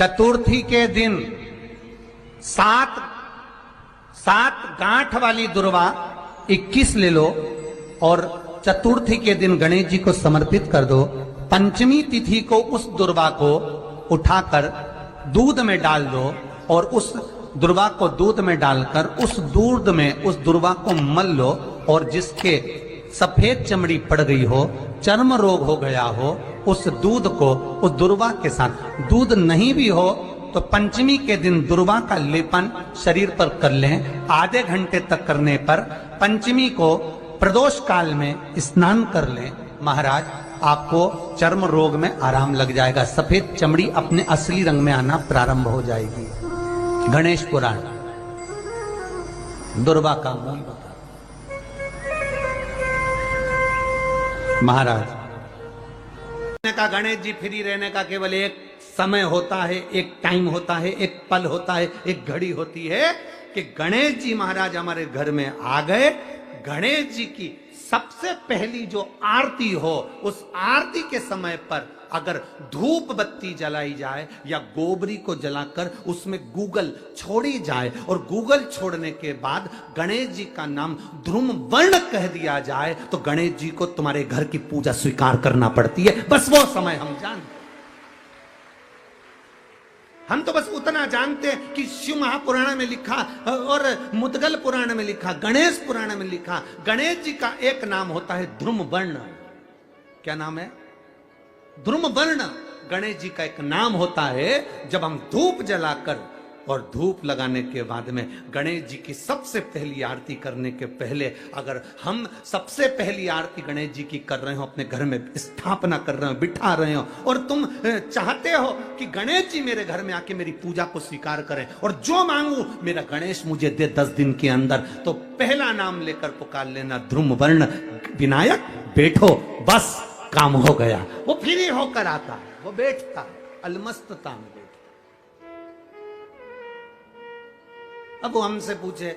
चतुर्थी के दिन सात गांठ वाली दुर्वा 21 ले लो और चतुर्थी के दिन गणेश जी को समर्पित कर दो। पंचमी तिथि को उस दुर्वा को उठाकर दूध में डाल दो और उस दुर्वा को दूध में डालकर उस दूध में उस दुर्वा को मल लो और जिसके सफेद चमड़ी पड़ गई हो, चर्म रोग हो गया हो, उस दूध को उस दुर्वा के साथ, दूध नहीं भी हो तो पंचमी के दिन दुर्वा का लेपन शरीर पर कर लें। आधे घंटे तक करने पर पंचमी को प्रदोष काल में स्नान कर लें। महाराज आपको चर्म रोग में आराम लग जाएगा, सफेद चमड़ी अपने असली रंग में आना प्रारंभ हो जाएगी। गणेश पुराण दुर्वा का मूल बता। महाराज का गणेश जी फ्री रहने का केवल एक समय होता है, एक टाइम होता है, एक पल होता है, एक घड़ी होती है कि गणेश जी महाराज हमारे घर में आ गए। गणेश जी की सबसे पहली जो आरती हो, उस आरती के समय पर अगर धूप बत्ती जलाई जाए या गोबरी को जलाकर उसमें गूगल छोड़ी जाए और गूगल छोड़ने के बाद गणेश जी का नाम ध्रुम वर्ण कह दिया जाए तो गणेश जी को तुम्हारे घर की पूजा स्वीकार करना पड़ती है। बस वो समय हम जानते, हम तो बस उतना जानते हैं कि शिव महापुराण में लिखा और मुद्गल पुराण में लिखा, गणेश पुराण में लिखा, गणेश जी का एक नाम होता है ध्रुम वर्ण। क्या नाम है? ध्रुम वर्ण गणेश जी का एक नाम होता है। जब हम धूप जलाकर और धूप लगाने के बाद में गणेश जी की सबसे पहली आरती करने के पहले अगर हम सबसे पहली आरती गणेश जी की कर रहे हो, अपने घर में स्थापना कर रहे हो, बिठा रहे हो और तुम चाहते हो कि गणेश जी मेरे घर में आके मेरी पूजा को स्वीकार करें और जो मांगू मेरा गणेश मुझे दे 10 दिन के अंदर, तो पहला नाम लेकर पुकार लेना ध्रुम वर्ण विनायक, बैठो, बस काम हो गया। वो फ्री होकर आता है, वो बैठता है अलमस्तता में। अब वो हमसे पूछे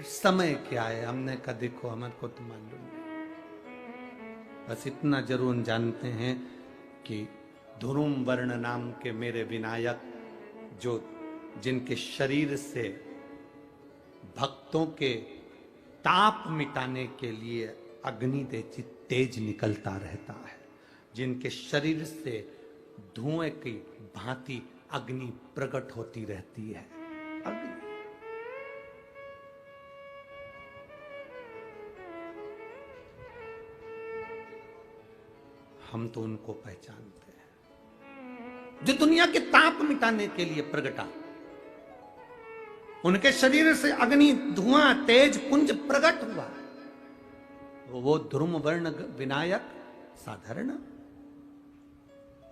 समय क्या है, हमने कहा देखो हमारे को तो मालूम नहीं, बस इतना जरूर जानते हैं कि ध्रुम वर्ण नाम के मेरे विनायक, जो जिनके शरीर से भक्तों के ताप मिटाने के लिए अग्नि तेज निकलता रहता है, जिनके शरीर से धुएं की भांति अग्नि प्रकट होती रहती है। हम तो उनको पहचानते हैं जो दुनिया के ताप मिटाने के लिए प्रगटा, उनके शरीर से अग्नि धुआं तेज पुंज प्रकट हुआ। वो ध्रुम वर्ण विनायक साधारण,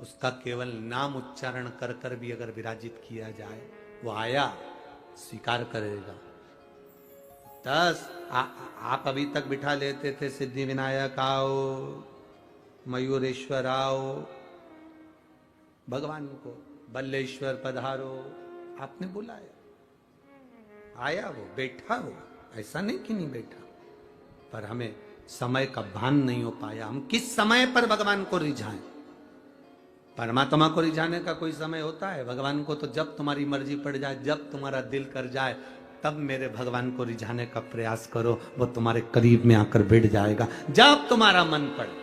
उसका केवल नाम उच्चारण कर कर भी अगर विराजित किया जाए, वो आया स्वीकार करेगा। 10 आप अभी तक बिठा लेते थे सिद्धि विनायक आओ, मयूरेश्वर आओ, भगवान को बल्लेश्वर पधारो, आपने बुलाया, आया वो, बैठा वो, ऐसा नहीं कि नहीं बैठा, पर हमें समय का भान नहीं हो पाया। हम किस समय पर भगवान को रिझाएं? परमात्मा को रिझाने का कोई समय होता है? भगवान को तो जब तुम्हारी मर्जी पड़ जाए, जब तुम्हारा दिल कर जाए, तब मेरे भगवान को रिझाने का प्रयास करो, वो तुम्हारे करीब में आकर बैठ जाएगा। जब तुम्हारा मन पड़े,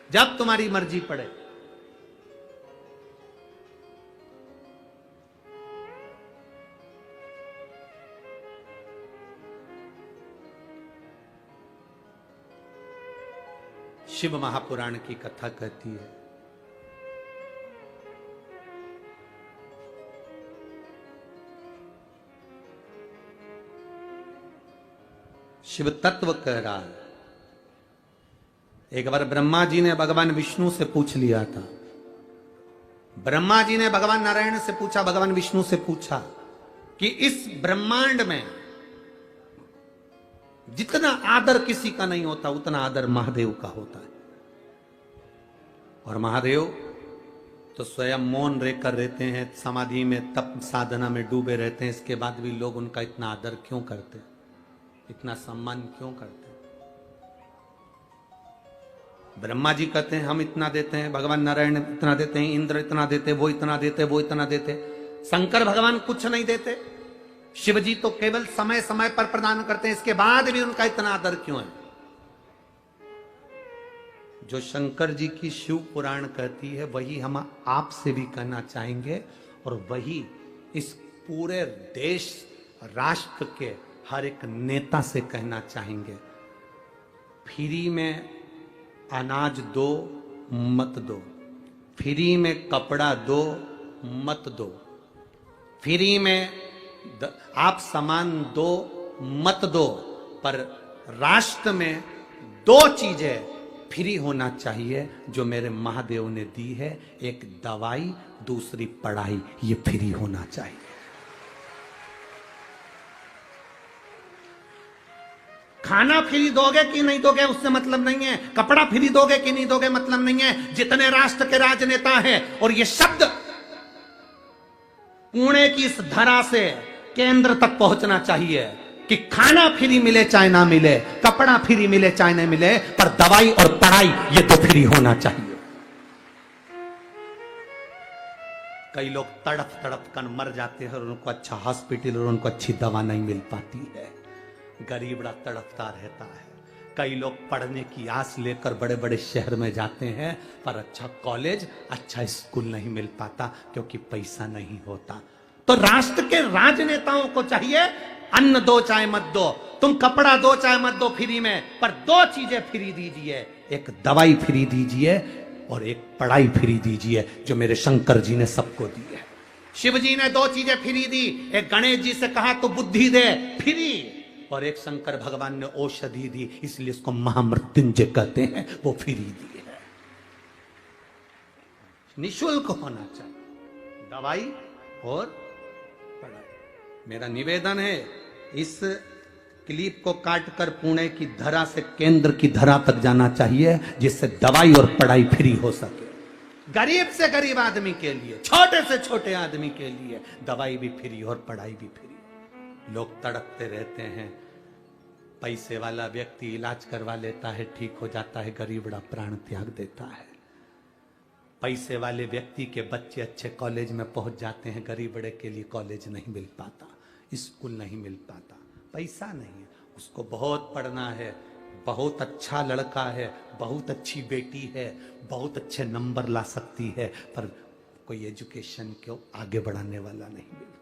जब तुम्हारी मर्जी पड़े। शिव महापुराण की कथा कहती है, शिव तत्व कह रहा है। एक बार ब्रह्मा जी ने भगवान विष्णु से पूछ लिया था, ब्रह्मा जी ने भगवान नारायण से पूछा, भगवान विष्णु से पूछा कि इस ब्रह्मांड में जितना आदर किसी का नहीं होता उतना आदर महादेव का होता है। और महादेव तो स्वयं मौन रहकर रहते हैं, समाधि में तप साधना में डूबे रहते हैं, इसके बाद भी लोग उनका इतना आदर क्यों करते, इतना सम्मान क्यों करते? ब्रह्मा जी कहते हैं हम इतना देते हैं, भगवान नारायण इतना देते हैं, इंद्र इतना देते, वो इतना देते, वो इतना देते। शंकर भगवान कुछ नहीं देते। शिव जी तो केवल समय समय पर प्रदान करते हैं, इसके बाद भी उनका इतना आदर क्यों है? जो शंकर जी की शिव पुराण कहती है वही हम आपसे भी कहना चाहेंगे, और वही इस पूरे देश राष्ट्र के हर एक नेता से कहना चाहेंगे। फ्री में अनाज दो मत दो, फ्री में कपड़ा दो मत दो, फ्री में आप सामान दो मत दो, पर राष्ट्र में दो चीजें फ्री होना चाहिए जो मेरे महादेव ने दी है। एक दवाई, दूसरी पढ़ाई, ये फ्री होना चाहिए। खाना फ्री दोगे कि नहीं दोगे उससे मतलब नहीं है, कपड़ा फ्री दोगे कि नहीं दोगे मतलब नहीं है। जितने राष्ट्र के राजनेता हैं, और ये शब्द पुणे की इस धरा से केंद्र तक पहुंचना चाहिए कि खाना फ्री मिले चाहे ना मिले, कपड़ा फ्री मिले चाहे ना मिले, पर दवाई और पढ़ाई ये तो फ्री होना चाहिए। कई लोग तड़प तड़प कर मर जाते हैं और उनको अच्छा हॉस्पिटल और उनको अच्छी दवा नहीं मिल पाती है। गरीब बड़ा तड़पता रहता है। कई लोग पढ़ने की आस लेकर बड़े बड़े शहर में जाते हैं, पर अच्छा कॉलेज, अच्छा स्कूल नहीं मिल पाता क्योंकि पैसा नहीं होता। तो राष्ट्र के राजनेताओं को चाहिए, अन्न दो चाहे मत दो, तुम कपड़ा दो चाहे मत दो फ्री में, पर दो चीजें फ्री दीजिए। एक दवाई फ्री दीजिए और एक पढ़ाई फ्री दीजिए, जो मेरे शंकर जी ने सबको दी है। शिव जी ने दो चीजें फ्री दी। एक गणेश जी से कहा तो बुद्धि दे, फ्री, और एक शंकर भगवान ने औषधि दी, इसलिए इसको महामृत्युंजय कहते हैं, वो फ्री दी है। निःशुल्क होना चाहिए दवाई और पढ़ाई। मेरा निवेदन है, इस क्लिप को काटकर पुणे की धरा से केंद्र की धरा तक जाना चाहिए, जिससे दवाई और पढ़ाई फ्री हो सके। गरीब से गरीब आदमी के लिए, छोटे से छोटे आदमी के लिए दवाई भी फ्री और पढ़ाई भी फ्री। लोग तड़पते रहते हैं, पैसे वाला व्यक्ति इलाज करवा लेता है, ठीक हो जाता है, गरीब बड़ा प्राण त्याग देता है। पैसे वाले व्यक्ति के बच्चे अच्छे कॉलेज में पहुंच जाते हैं, गरीब बड़े के लिए कॉलेज नहीं मिल पाता, स्कूल नहीं मिल पाता, पैसा नहीं है। उसको बहुत पढ़ना है, बहुत अच्छा लड़का है, बहुत अच्छी बेटी है, बहुत अच्छे नंबर ला सकती है, पर कोई एजुकेशन को आगे बढ़ाने वाला नहीं मिल रहा।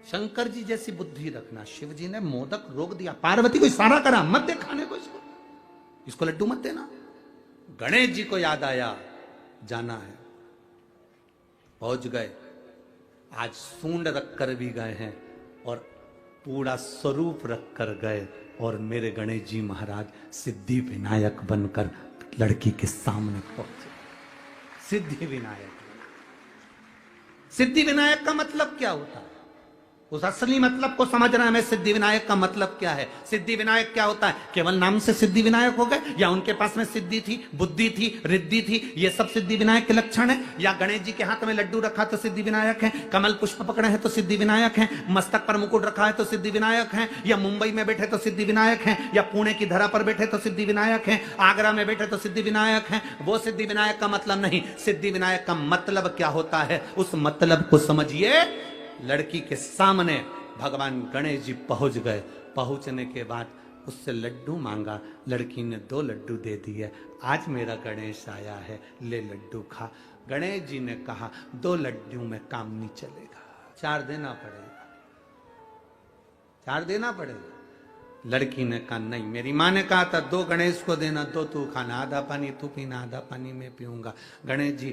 शंकर जी जैसी बुद्धि रखना। शिव जी ने मोदक रोक दिया, पार्वती को इशारा करा, मत दे खाने को, इसको लड्डू मत देना। गणेश जी को याद आया, जाना है, पहुंच गए। आज सूंड रखकर भी गए हैं और पूरा स्वरूप रखकर गए, और मेरे गणेश जी महाराज सिद्धि विनायक बनकर लड़की के सामने पहुंचे। सिद्धि विनायक, सिद्धि विनायक का मतलब क्या होता है? उस असली मतलब को समझना है। सिद्धि विनायक का मतलब क्या है? सिद्धि विनायक क्या होता है? केवल नाम से सिद्धि विनायक हो गए, या उनके पास में सिद्धि थी, बुद्धि थी, रिद्धि थी, ये सब सिद्धि विनायक के लक्षण है? या गणेश जी के हाथ में लड्डू रखा तो सिद्धि विनायक है, कमल पुष्प पकड़े हैं तो सिद्धि विनायक है, मस्तक पर मुकुट रखा है तो सिद्धि विनायक है, या मुंबई में बैठे तो सिद्धि विनायक है, या पुणे की धरा पर बैठे तो सिद्धि विनायक है, आगरा में बैठे तो सिद्धि विनायक है? वो सिद्धि विनायक का मतलब नहीं। सिद्धि विनायक का मतलब क्या होता है, उस मतलब को समझिए। लड़की के सामने भगवान गणेश जी पहुंच गए। पहुंचने के बाद उससे लड्डू मांगा, लड़की ने 2 लड्डू दे दिए। आज मेरा गणेश आया है, ले लड्डू खा। गणेश जी ने कहा 2 लड्डू में काम नहीं चलेगा, 4 देना पड़ेगा, 4 देना पड़ेगा। लड़की ने कहा नहीं, मेरी माँ ने कहा था 2 गणेश को देना, 2 तू खाना, आधा पानी तू पीना, आधा पानी मैं पीऊंगा। गणेश जी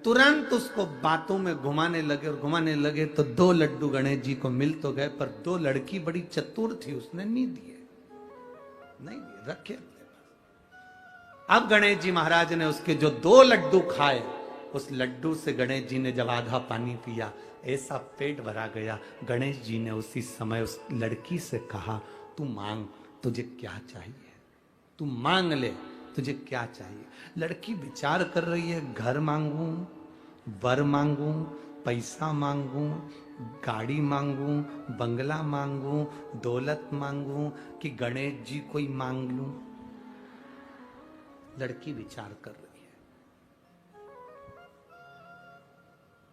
तुरंत उसको बातों में घुमाने लगे, और घुमाने लगे तो 2 लड्डू गणेश जी को मिल तो गए, पर 2 लड़की बड़ी चतुर थी, उसने नहीं दिए, नहीं दिए, रखे। अब गणेश जी महाराज ने उसके जो 2 लड्डू खाए, उस लड्डू से गणेश जी ने जब आधा पानी पिया, ऐसा पेट भरा गया। गणेश जी ने उसी समय उस लड़की से कहा, तू मांग, तुझे क्या चाहिए, तू मांग ले, तुझे क्या चाहिए। लड़की विचार कर रही है, घर मांगू, वर मांगू, पैसा मांगू, गाड़ी मांगू, बंगला मांगू, दौलत मांगू कि गणेश जी को ही मांग लूं? लड़की विचार कर रही है।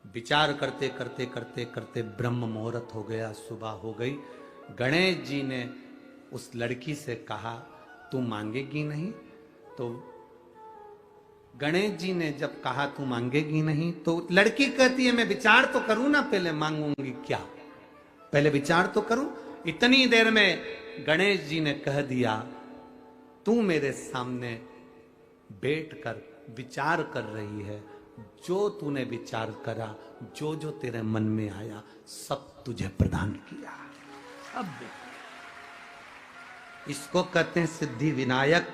विचार करते करते करते करते ब्रह्म मुहूर्त हो गया, सुबह हो गई। गणेश जी ने उस लड़की से कहा, तू मांगेगी नहीं? तो गणेश जी ने जब कहा तू मांगेगी नहीं, तो लड़की कहती है मैं विचार तो करूं ना, पहले मांगूंगी क्या, पहले विचार तो करूं। इतनी देर में गणेश जी ने कह दिया, तू मेरे सामने बैठकर विचार कर रही है, जो तूने विचार करा, जो जो तेरे मन में आया, सब तुझे प्रदान किया। अब इसको कहते हैं सिद्धि विनायक।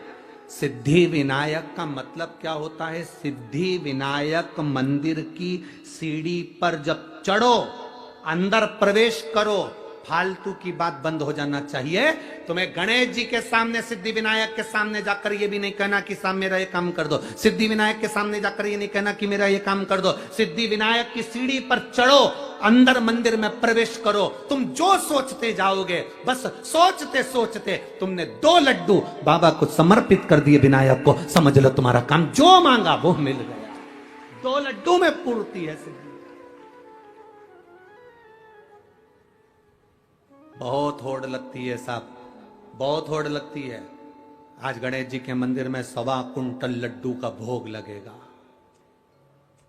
सिद्धि विनायक का मतलब क्या होता है? सिद्धि विनायक मंदिर की सीढ़ी पर जब चढ़ो, अंदर प्रवेश करो, फालतू की बात बंद हो जाना चाहिए। तुम्हें गणेश जी के सामने, सिद्धि विनायक के सामने जाकर ये भी नहीं कहना कि साहब मेरा ये काम कर दो। सिद्धि विनायक के सामने जाकर ये नहीं कहना कि मेरा ये काम कर दो। सिद्धि विनायक की सीढ़ी पर चढ़ो, अंदर मंदिर में प्रवेश करो। तुम जो सोचते जाओगे, बस सोचते सोचते तुमने 2 लड्डू बाबा को समर्पित कर दिए विनायक को, समझ लो तुम्हारा काम जो मांगा वो मिल गया। 2 लड्डू में पूर्ति है सिद्धि। बहुत होड़ लगती है साहब, बहुत होड़ लगती है। आज गणेश जी के मंदिर में 1.25 कुंटल लड्डू का भोग लगेगा।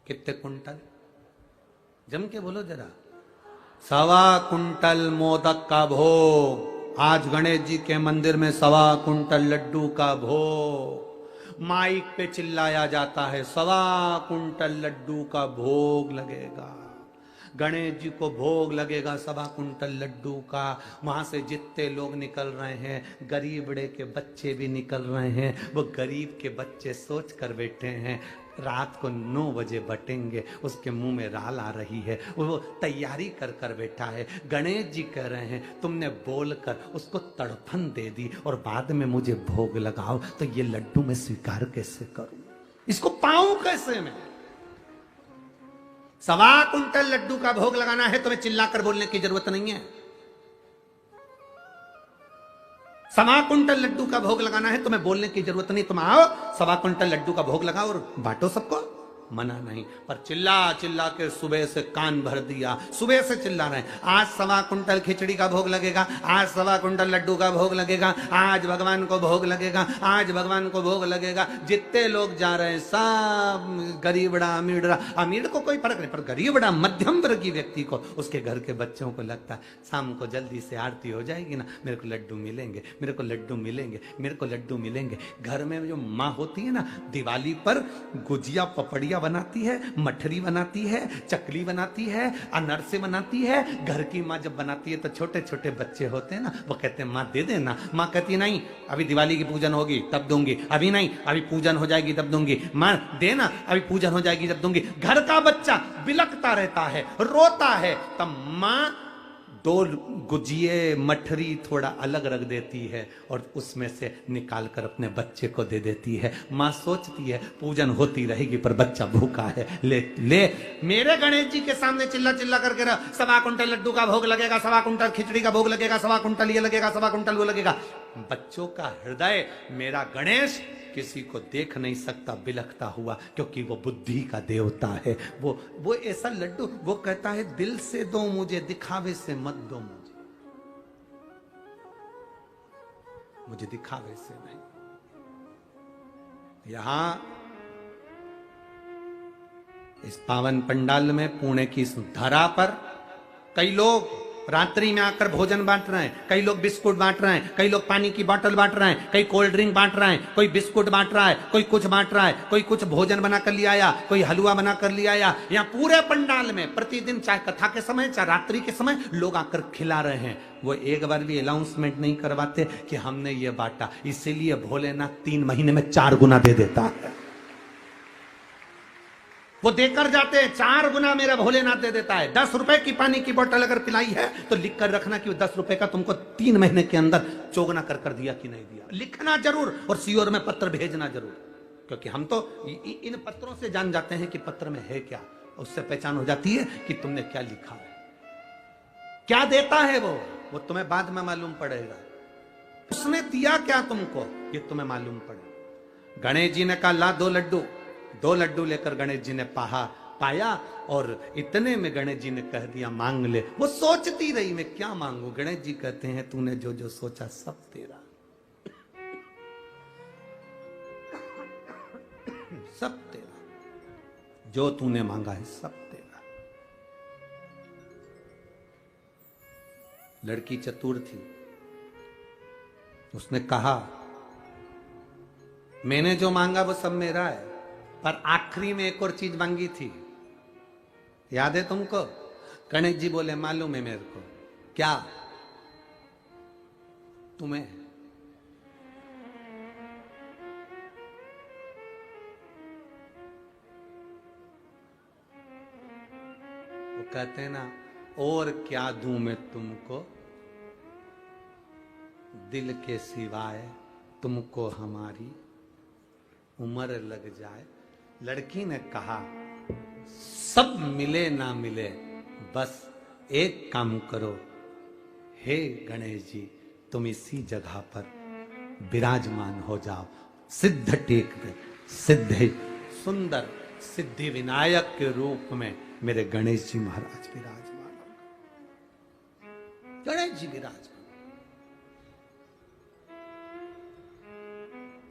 कितने कुंटल? जम के बोलो जरा। 1.25 कुंटल मोदक का भोग। आज गणेश जी के मंदिर में 1.25 कुंटल लड्डू का भोग। माइक पे चिल्लाया जाता है, 1.25 कुंटल लड्डू का भोग लगेगा। गणेश जी को भोग लगेगा 1.25 कुंटल लड्डू का। वहां से जितने लोग निकल रहे हैं, गरीब बड़े के बच्चे भी निकल रहे हैं। वो गरीब के बच्चे सोच कर बैठे हैं रात को 9 बजे बटेंगे, उसके मुंह में राल आ रही है, वो तैयारी कर कर बैठा है। गणेश जी कह रहे हैं तुमने बोलकर उसको तड़फन दे दी और बाद में मुझे भोग लगाओ, तो ये लड्डू मैं स्वीकार कैसे करूं, इसको पाऊं कैसे मैं? 1.25 कुंटल लड्डू का भोग लगाना है, तुम्हें चिल्लाकर बोलने की जरूरत नहीं है। 1.25 कुंटल लड्डू का भोग लगाना है, तुम्हें बोलने की जरूरत नहीं। तुम आओ, 1.25 कुंटल लड्डू का भोग लगाओ और बांटो सबको, मना नहीं। पर चिल्ला चिल्ला के सुबह से कान भर दिया, सुबह से चिल्ला रहे हैं आज 1.25 कुंटल खिचड़ी का भोग लगेगा, आज 1.25 कुंटल लड्डू का भोग लगेगा, आज भगवान को भोग लगेगा, आज भगवान को भोग लगेगा। जितने लोग जा रहे हैं सब गरीबड़ा अमीरड़ा, अमीर को कोई फर्क नहीं, पर गरीबड़ा मध्यम वर्गीय व्यक्ति को, उसके घर के बच्चों को लगता है शाम को जल्दी से आरती हो जाएगी ना, मेरे को लड्डू मिलेंगे, मेरे को लड्डू मिलेंगे, मेरे को लड्डू मिलेंगे। घर में जो माँ होती है ना, दिवाली पर गुजिया पपड़िया बनाती है, मठरी बनाती है, चकली बनाती है, अनरसे बनाती है। घर की माँ जब बनाती है तो छोटे छोटे बच्चे होते हैं ना, वो कहते हैं माँ दे देना। माँ कहती नहीं, अभी दिवाली की पूजन होगी तब दूंगी, अभी नहीं, अभी पूजन हो जाएगी तब दूंगी। माँ देना, अभी पूजन हो जाएगी तब दूंगी। घर का बच्चा बिलखता रहता है, रोता है, तब माँ 2 गुजिये मठरी थोड़ा अलग रख देती है और उसमें से निकाल कर अपने बच्चे को दे देती है। माँ सोचती है पूजन होती रहेगी पर बच्चा भूखा है, ले ले। मेरे गणेश जी के सामने चिल्ला चिल्ला करके 1.25 कुंटल लड्डू का भोग लगेगा, 1.25 कुंटल खिचड़ी का भोग लगेगा, 1.25 कुंटल ये लगेगा, 1.25 कुंटल वो लगेगा। बच्चों का हृदय मेरा गणेश किसी को देख नहीं सकता बिलखता हुआ, क्योंकि वो बुद्धि का देवता है। वो ऐसा लड्डू, वो कहता है दिल से दो मुझे, दिखावे से मत दो मुझे दिखावे से नहीं। यहां इस पावन पंडाल में, पुणे की इस धरा पर कई लोग रात्रि में आकर भोजन बांट रहे हैं, कई लोग बिस्कुट बांट रहे हैं, कई लोग पानी की बोतल बांट रहे हैं, कई कोल्ड ड्रिंक बांट रहे हैं, कोई बिस्कुट बांट रहा है, कोई कुछ बांट रहा है, कोई कुछ भोजन बना कर ले आया, कोई हलवा बना कर ले आया। यहाँ पूरे पंडाल में प्रतिदिन, चाहे कथा के समय चाहे रात्रि के समय, लोग आकर खिला रहे हैं। वो एक बार भी अनाउंसमेंट नहीं करवाते कि हमने ये बांटा, इसीलिए भोलेनाथ 3 महीने में 4 गुना दे देता है। वो देकर जाते हैं, 4 गुना मेरा भोलेनाथ दे देता है। 10 रुपए की पानी की बोतल अगर पिलाई है तो लिख कर रखना कि 10 रुपए का तुमको 3 महीने के अंदर चौगुना कर दिया कि नहीं दिया। लिखना जरूर और सीओर में पत्र भेजना जरूर, क्योंकि हम तो इन पत्रों से जान जाते हैं कि पत्र में है क्या। उससे पहचान हो जाती है कि तुमने क्या लिखा है, क्या देता है वो तुम्हें बाद में मालूम पड़ेगा। उसने दिया क्या तुमको, ये तुम्हें मालूम पड़ेगा। गणेश जी ने कहा ला 2 लड्डू। 2 लड्डू लेकर गणेश जी ने पाया और इतने में गणेश जी ने कह दिया मांग ले। वो सोचती रही मैं क्या मांगू। गणेश जी कहते हैं तूने जो जो सोचा सब तेरा, सब तेरा, जो तूने मांगा है सब तेरा। लड़की चतुर थी, उसने कहा मैंने जो मांगा वो सब मेरा है, पर आखिरी में एक और चीज मांगी थी, याद है तुमको? गणेश जी बोले मालूम है मेरे को। क्या? तुम्हें। वो कहते हैं ना, और क्या दूं मैं तुमको, दिल के सिवाय तुमको हमारी उम्र लग जाए। लड़की ने कहा सब मिले ना मिले, बस एक काम करो, हे गणेश जी तुम इसी जगह पर विराजमान हो जाओ। सिद्ध टेक दे, सिद्ध सुंदर सिद्धि विनायक के रूप में मेरे गणेश जी महाराज विराजमान हो। गणेश जी विराजमान।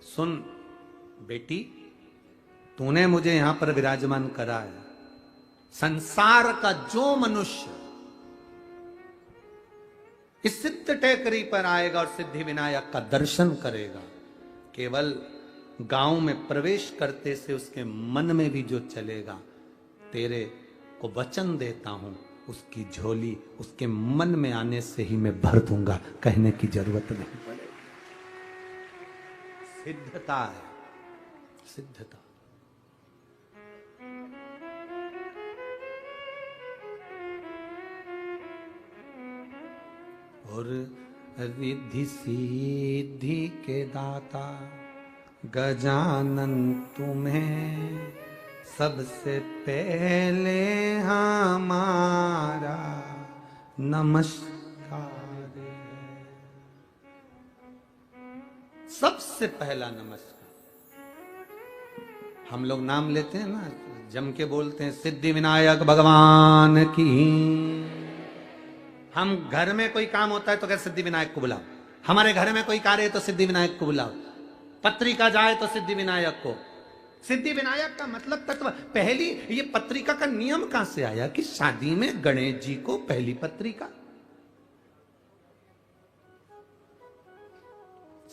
सुन बेटी, तूने मुझे यहां पर विराजमान करा है। संसार का जो मनुष्य इस सिद्ध टेकरी पर आएगा और सिद्धि विनायक का दर्शन करेगा, केवल गांव में प्रवेश करते से उसके मन में भी जो चलेगा, तेरे को वचन देता हूं, उसकी झोली उसके मन में आने से ही मैं भर दूंगा, कहने की जरूरत नहीं पड़ेगी। सिद्धता है, सिद्धता। और रिद्धि सिद्धि के दाता गजानन तुम्हें सबसे पहले हमारा नमस्कार है। सबसे पहला नमस्कार। हम लोग नाम लेते हैं ना, जम के बोलते हैं सिद्धि विनायक भगवान की। हम घर में कोई काम होता है तो कहते सिद्धि विनायक को बुलाओ, हमारे घर में कोई कार्य है तो सिद्धि विनायक को बुलाओ, पत्रिका जाए तो सिद्धि विनायक को। सिद्धि विनायक का मतलब तत्व। पहली ये पत्रिका का नियम कहां से आया कि शादी में गणेश जी को पहली पत्रिका?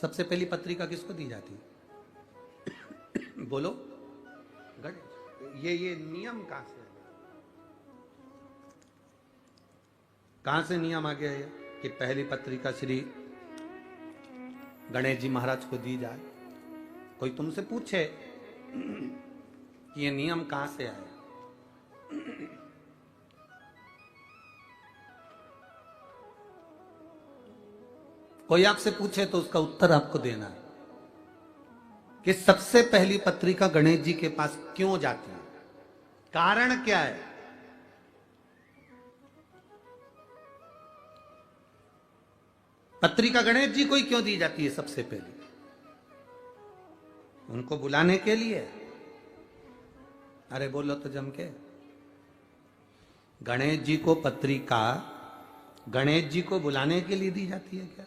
सबसे पहली पत्रिका किसको दी जाती है? बोलो। गणेश। ये नियम कहां से आया? कहां से नियम आ गया है कि पहली पत्रिका श्री गणेश जी महाराज को दी जाए? कोई तुमसे पूछे कि ये नियम कहां से आया, कोई आपसे पूछे तो उसका उत्तर आपको देना है कि सबसे पहली पत्रिका गणेश जी के पास क्यों जाती है, कारण क्या है? पत्रिका गणेश जी को ही क्यों दी जाती है सबसे पहले? उनको बुलाने के लिए। अरे बोलो तो जम के। गणेश जी को पत्रिका गणेश जी को बुलाने के लिए दी जाती है क्या?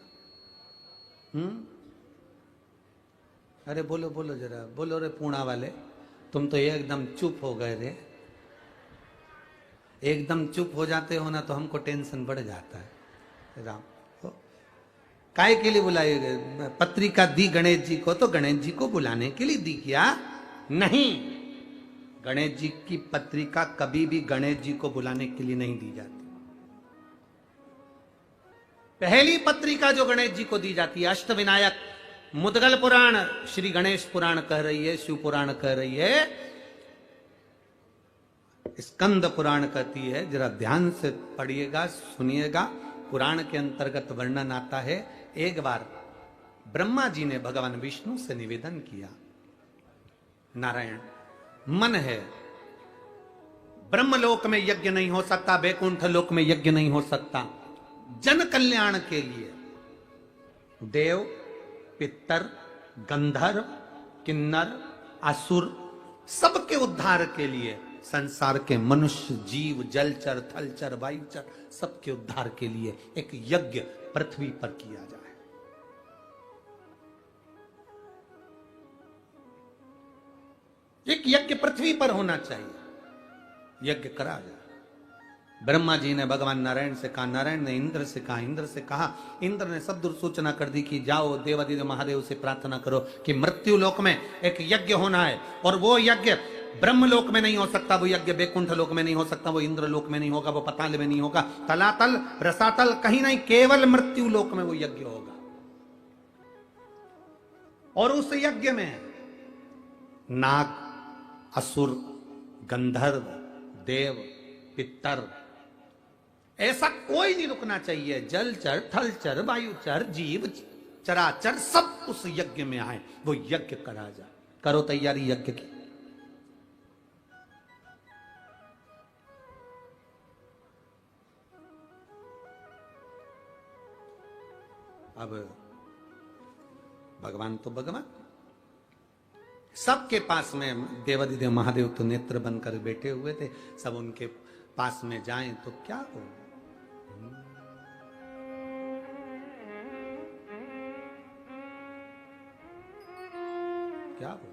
अरे बोलो बोलो जरा, बोलो रे पूणा वाले, तुम तो एकदम चुप हो गए रे। एकदम चुप हो जाते हो ना तो हमको टेंशन बढ़ जाता है। राम काय के लिए बुलाई? पत्रिका दी गणेश जी को तो गणेश जी को बुलाने के लिए दी क्या? नहीं, गणेश जी की पत्रिका कभी भी गणेश जी को बुलाने के लिए नहीं दी जाती। पहली पत्रिका जो गणेश जी को दी जाती है, अष्टविनायक मुद्गल पुराण श्री गणेश पुराण कह रही है, शिव पुराण कह रही है, स्कंद पुराण कहती है। जरा ध्यान से पढ़िएगा, सुनिएगा। पुराण के अंतर्गत वर्णन आता है, एक बार ब्रह्मा जी ने भगवान विष्णु से निवेदन किया, नारायण मन है, ब्रह्मलोक में यज्ञ नहीं हो सकता, वैकुंठ लोक में यज्ञ नहीं हो सकता। जन कल्याण के लिए देव, पितर, गंधर्व, किन्नर, असुर सबके उद्धार के लिए, संसार के मनुष्य, जीव, जलचर, थलचर, वायुचर सबके उद्धार के लिए एक यज्ञ पृथ्वी पर किया जाए। एक यज्ञ पृथ्वी पर होना चाहिए, यज्ञ करा जाए। ब्रह्मा जी ने भगवान नारायण से कहा, नारायण ने इंद्र से कहा, इंद्र से कहा, इंद्र ने सब दुर्सूचना कर दी कि जाओ देवादिदेव महादेव से प्रार्थना करो कि मृत्यु लोक में एक यज्ञ होना है, और वो यज्ञ ब्रह्मलोक में नहीं हो सकता, वो यज्ञ वैकुंठ लोक में नहीं हो सकता, वो इंद्र लोक में नहीं होगा, वो पाताल में नहीं होगा, तलातल रसातल कहीं नहीं, केवल मृत्यु लोक में वो यज्ञ होगा। और उस यज्ञ में नाग, असुर, गंधर्व, देव, पितर, ऐसा कोई नहीं रुकना चाहिए। जलचर, थलचर, वायुचर, जीव, चराचर सब उस यज्ञ में आए, वो यज्ञ करा जाए। करो तैयारी यज्ञ की। अब भगवान तो भगवान, सबके पास में देवादिदेव महादेव तो नेत्र बनकर बैठे हुए थे, सब उनके पास में जाएं तो क्या हो। क्या हो,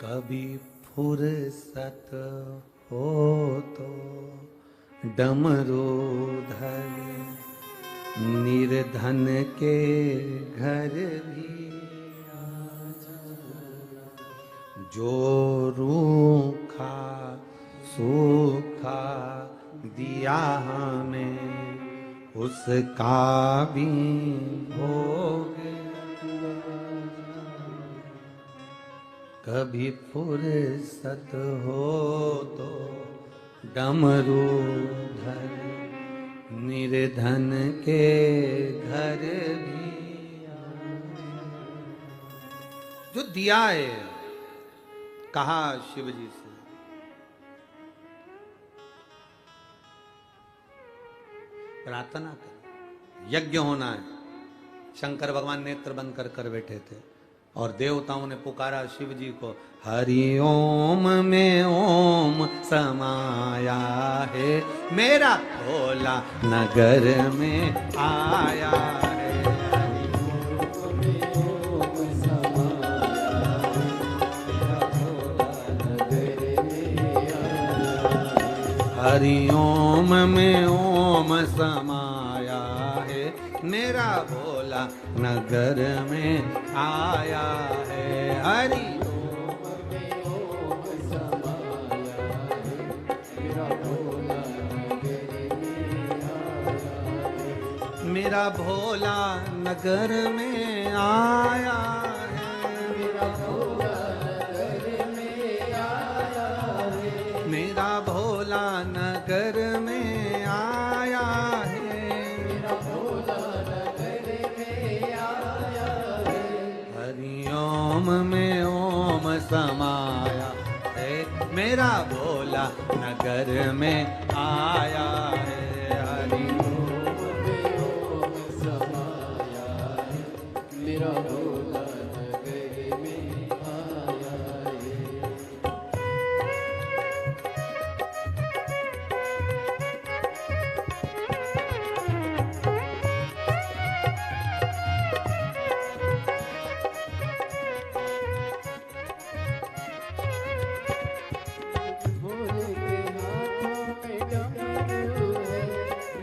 कभी फुर्सत हो तो डमरू धर, निर्धन के घर भी आजा, जो रूखा सूखा दिया हमें उसका भी भोग। कभी फुर्सत हो तो डमरू धर, निर्धन के घर भी जो दिया है। कहा शिव जी से, प्रार्थना कर, यज्ञ होना है। शंकर भगवान नेत्र बंद कर बैठे थे और देवताओं ने पुकारा शिव जी को, हरि ओम में ओम समाया है, मेरा भोला नगर में आया है। हरि ओम में ओम समाया है, मेरा भोला नगर में आया है। हरि ओम में ओम समाया है, मेरा भोला नगर में आया है। मेरा भोला नगर में आया है, मेरा भोला नगर में आया है, मेरा भोला नगर में आया है, मेरा भोला नगर में आया है। हरि ओम में ओम समाया है, मेरा भोला नगर में आया है। हरि ओम में ओम समाया है, मेरा भोला नगर में आया है।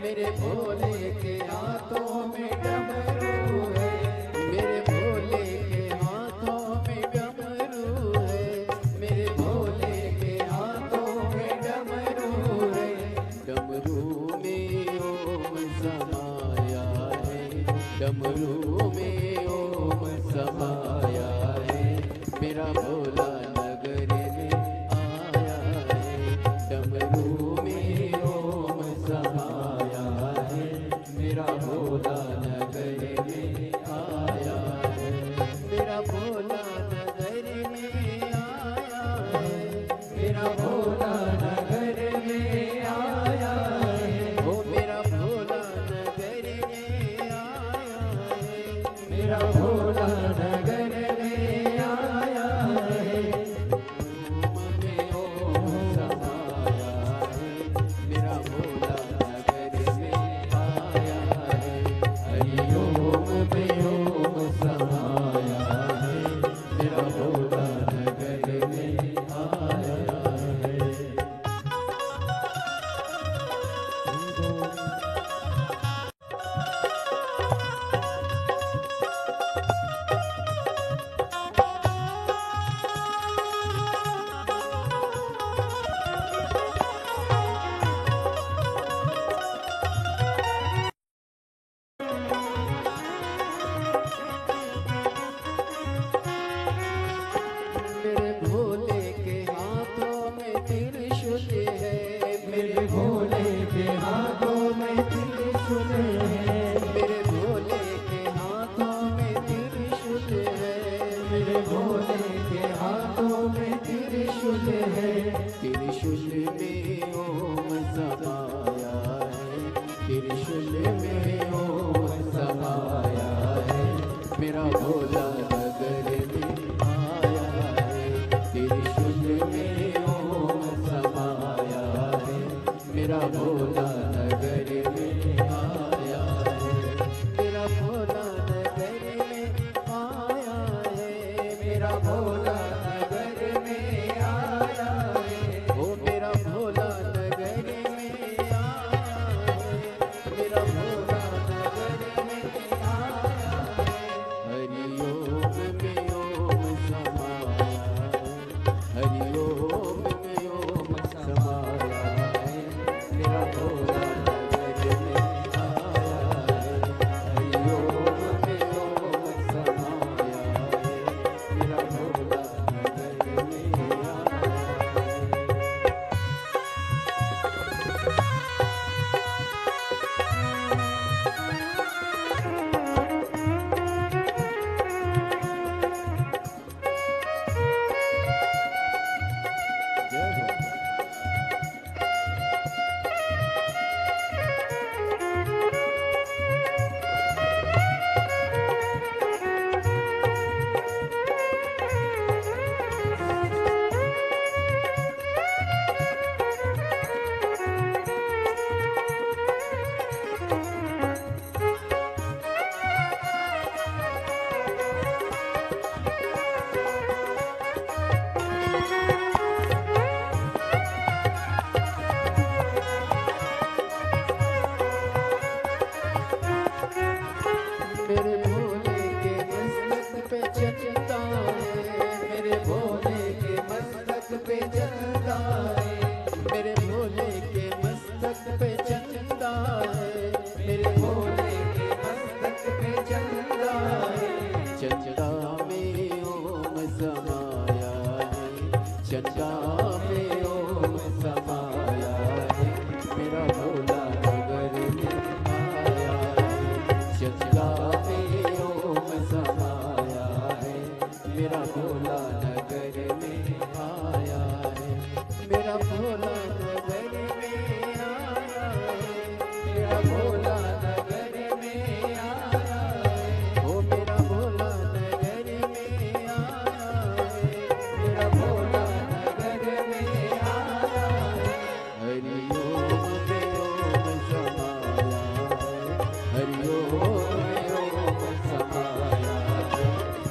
मेरे भोले के हाथों में डमरू है, मेरे भोले के हाथों में डमरू है, मेरे भोले के हाथों में डमरू है। डमरू में ओम समाया है, डमरू में ओम समाया है, मेरा भोला नगर में आया है। डमरू में ओम समाया है, मेरा भोला नगर में मेरे भोले के मस्तक पे चंदा है, मेरे भोले के मस्तक पे चंदा है, मेरे भोले के मस्तक पे चंदा है, मेरे भोले के मस्तक पे चंदा है। चंदा में ओम समाया है, चंदा में ओम समाया है, मेरा भोला नगर में आया है। चंदा में ओम समाया है, मेरा भोला नगर में आया है, मेरा भोला नगर में आया है, मेरा भोला नगर में आया है, ओ मेरा भोला नगर में आया है, मेरा भोला नगर में आया है। हरि ओम में ओम समाया है, हरि ओम में ओम समाया है,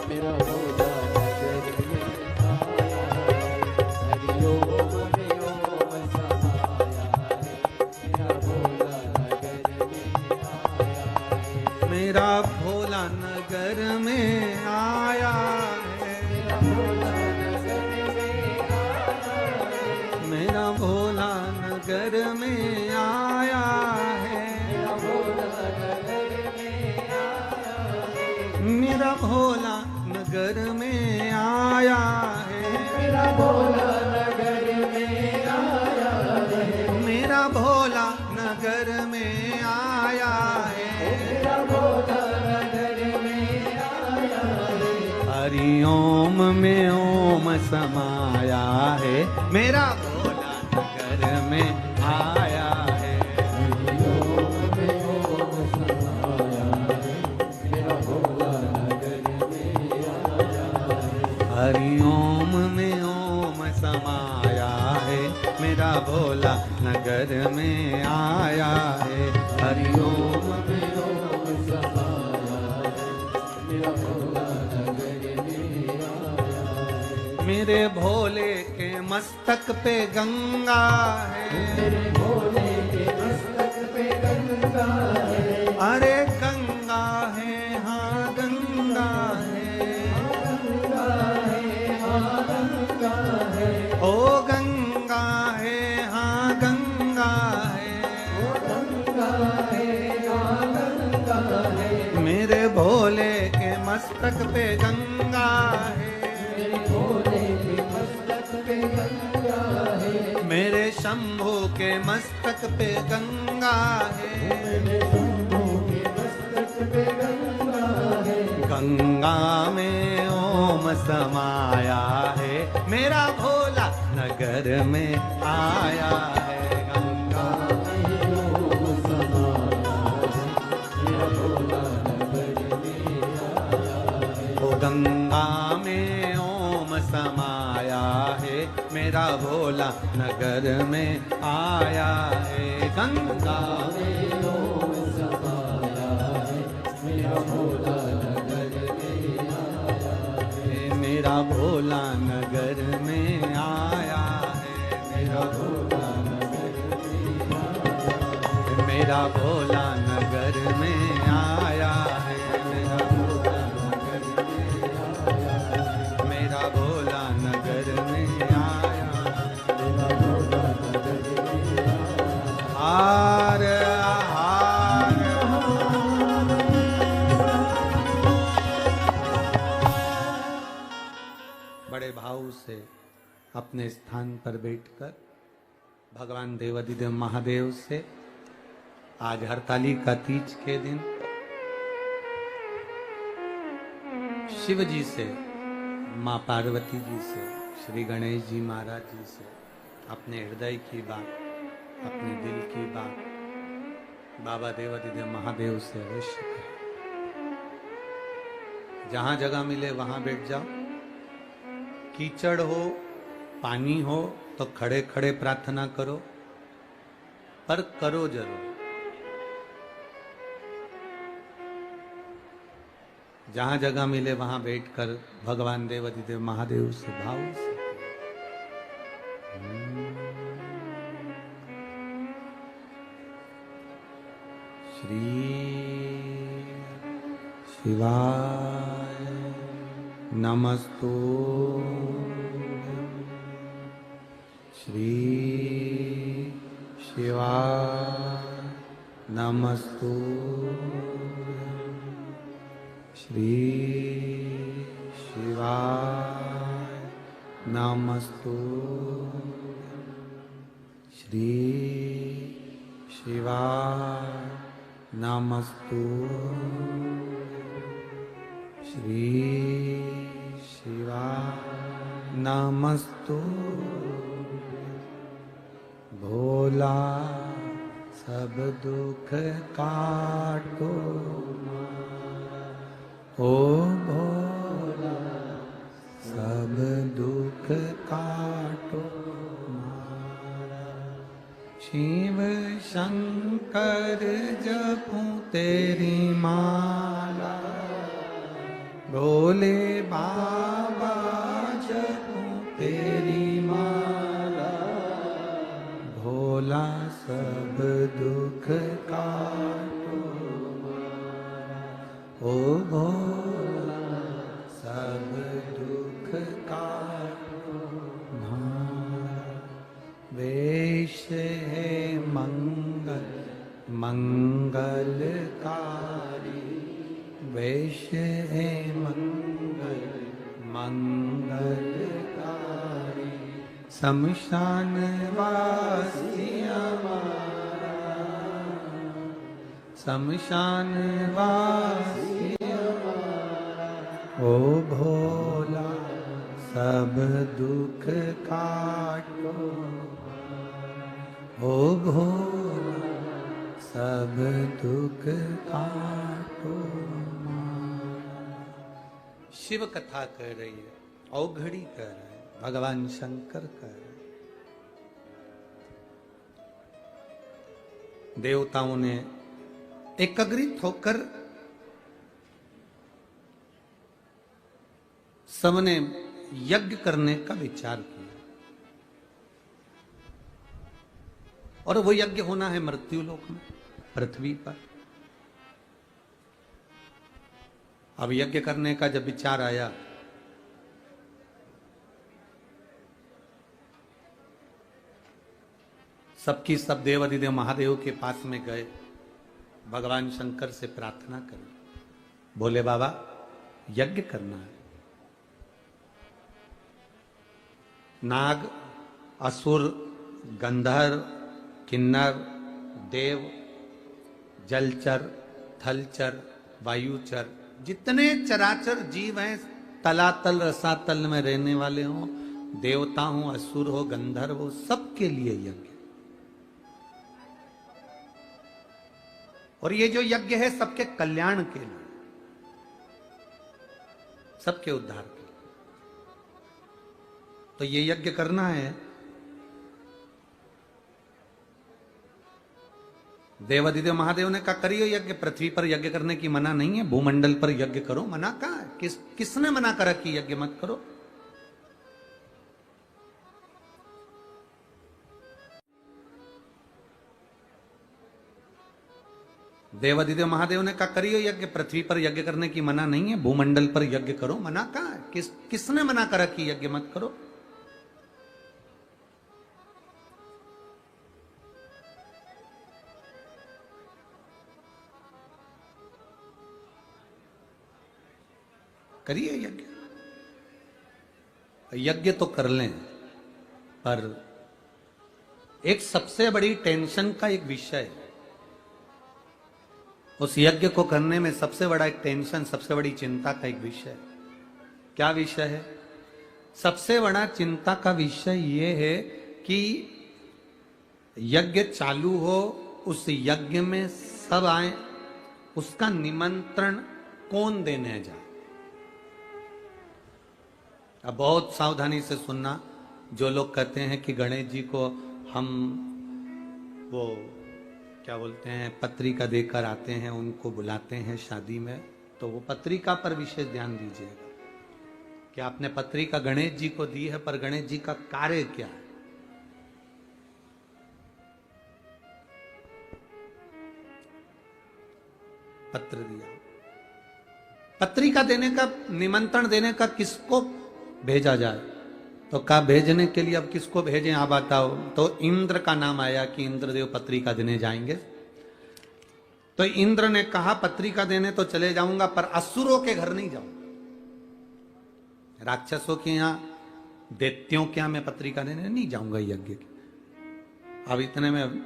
मेरा भोला नगर में आया है। हरि ओम में ओम समाया है, मेरा भोला नगर में आया है। मेरा भोला नगर में आया है, मेरा भोला नगर में आया है, मेरा भोला नगर में आया है, मेरा भोला नगर में आया है, मेरा भोला नगर में आया है, मेरा भोला नगर में आया है। हरि ओम में ओम समाया है, मेरा भोला नगर में आया है। हरि ओम में ओम समाया है, मेरा भोला नगर में आया है। हरि ओम में ओम समाया है, मेरा भोला नगर में आया है। मेरे भोले के मस्तक पे गंगा है, मेरे भोले के मस्तक पे गंगा है, अरे गंगा है, हाँ गंगा है, गंगा है, ओ गंगा है, हाँ गंगा है, गंगा है, गंगा है। मेरे भोले के मस्तक पे गंगा है, मेरे भोले के मस्तक पे गंगा है, मेरे शंभू के मस्तक पे गंगा है, मेरे शंभू के मस्तक पे गंगा है। गंगा में ओम समाया है, मेरा भोला नगर में आया है। गंगा में ओम समाया है, मेरा भोला नगर में आया है। ओ गंगा में ओम समाया है, मेरा भोला नगर में आया है। गंगा में ओम समाया है, मेरा भोला नगर में आया है। मेरा भोला नगर में आया है, मेरा भोला नगर में आया है, मेरा भोला नगर में आया है, मेरा भोला नगर में आया है, मेरा भोला नगर में आया है, मेरा भोला नगर में आया है। हार हार बड़े भाव से अपने स्थान पर बैठकर भगवान देवाधिदेव महादेव से आज हरतालिका तीज के दिन शिव जी से, माँ पार्वती जी से, श्री गणेश जी महाराज जी से अपने हृदय की बात, अपने दिल की बात बाबा देवाधिदेव महादेव से अवश्य करें। जहां जगह मिले वहां बैठ जाओ, कीचड़ हो, पानी हो तो खड़े खड़े प्रार्थना करो, पर करो जरूर। जहां जगह मिले वहां बैठकर भगवान देवाधिदेव महादेव से भाव से श्री शिवाय नमस्तु श्री शिवाय नमस्तु श्री शिवाय नमस्तु श्री शिवाय नमस्तु श्री शिवाय नमस्तु भोला सब दुख काटो ओ भोला सब दुख काटो शिव शंकर जपूं तेरी माला भोले बाबा जपूं तेरी माला भोला सब दुख काटो ओ भोला सब दुख काटो वेश है मंगल मंगलकारी वेश है मंगल मंगलकारी शमशान वासी हमारा शमशान वासी हमारा ओ भोला सब दुख काटो ओ भोला सब दुख काटो शिव कथा कह रही है औघड़ी कह रहे हैं भगवान शंकर कह रहे हैं देवताओं ने एकत्रित होकर सबने यज्ञ करने का विचार किया और वो यज्ञ होना है मृत्युलोक में पृथ्वी पर। अब यज्ञ करने का जब विचार आया सबकी सब देव अधिदेव महादेव के पास में गए भगवान शंकर से प्रार्थना करी बोले बाबा यज्ञ करना है नाग असुर गंधर्व किन्नर देव जलचर थलचर वायुचर जितने चराचर जीव हैं तलातल रसातल में रहने वाले हों देवता हो असुर हो गंधर्व हो सबके लिए यज्ञ और ये जो यज्ञ है सबके कल्याण के लिए सबके उद्धार के लिए तो ये यज्ञ करना है देवादिदेव महादेव ने कहा करियो यज्ञ पृथ्वी पर यज्ञ करने की मना नहीं है भूमंडल पर यज्ञ करो मना कहा है किसने मना करा कि यज्ञ मत करो देवादिदेव महादेव ने कहा करियो यज्ञ पृथ्वी पर यज्ञ करने की मना नहीं है भूमंडल पर यज्ञ करो मना कहा है किसने मना करा कि यज्ञ मत करो करिए यज्ञ यज्ञ तो कर लें पर एक सबसे बड़ी टेंशन का एक विषय है उस यज्ञ को करने में सबसे बड़ा एक टेंशन सबसे बड़ी चिंता का एक विषय क्या विषय है सबसे बड़ा चिंता का विषय ये है कि यज्ञ चालू हो उस यज्ञ में सब आए उसका निमंत्रण कौन देने जाए अब बहुत सावधानी से सुनना जो लोग कहते हैं कि गणेश जी को हम वो क्या बोलते हैं पत्रिका देकर आते हैं उनको बुलाते हैं शादी में तो वो पत्रिका पर विशेष ध्यान दीजिएगा कि आपने पत्रिका गणेश जी को दी है पर गणेश जी का कार्य क्या है पत्र दिया पत्रिका देने का, निमंत्रण देने का किसको भेजा जाए? तो कहा भेजने के लिए अब किसको भेजें आप बताओ। तो इंद्र का नाम आया कि इंद्रदेव पत्रिका देने जाएंगे। तो इंद्र ने कहा पत्रिका देने तो चले जाऊंगा, पर असुरों के घर नहीं जाऊंगा, राक्षसों के यहां, दैत्यों के यहां मैं पत्रिका देने नहीं जाऊंगा यज्ञ की। अब इतने में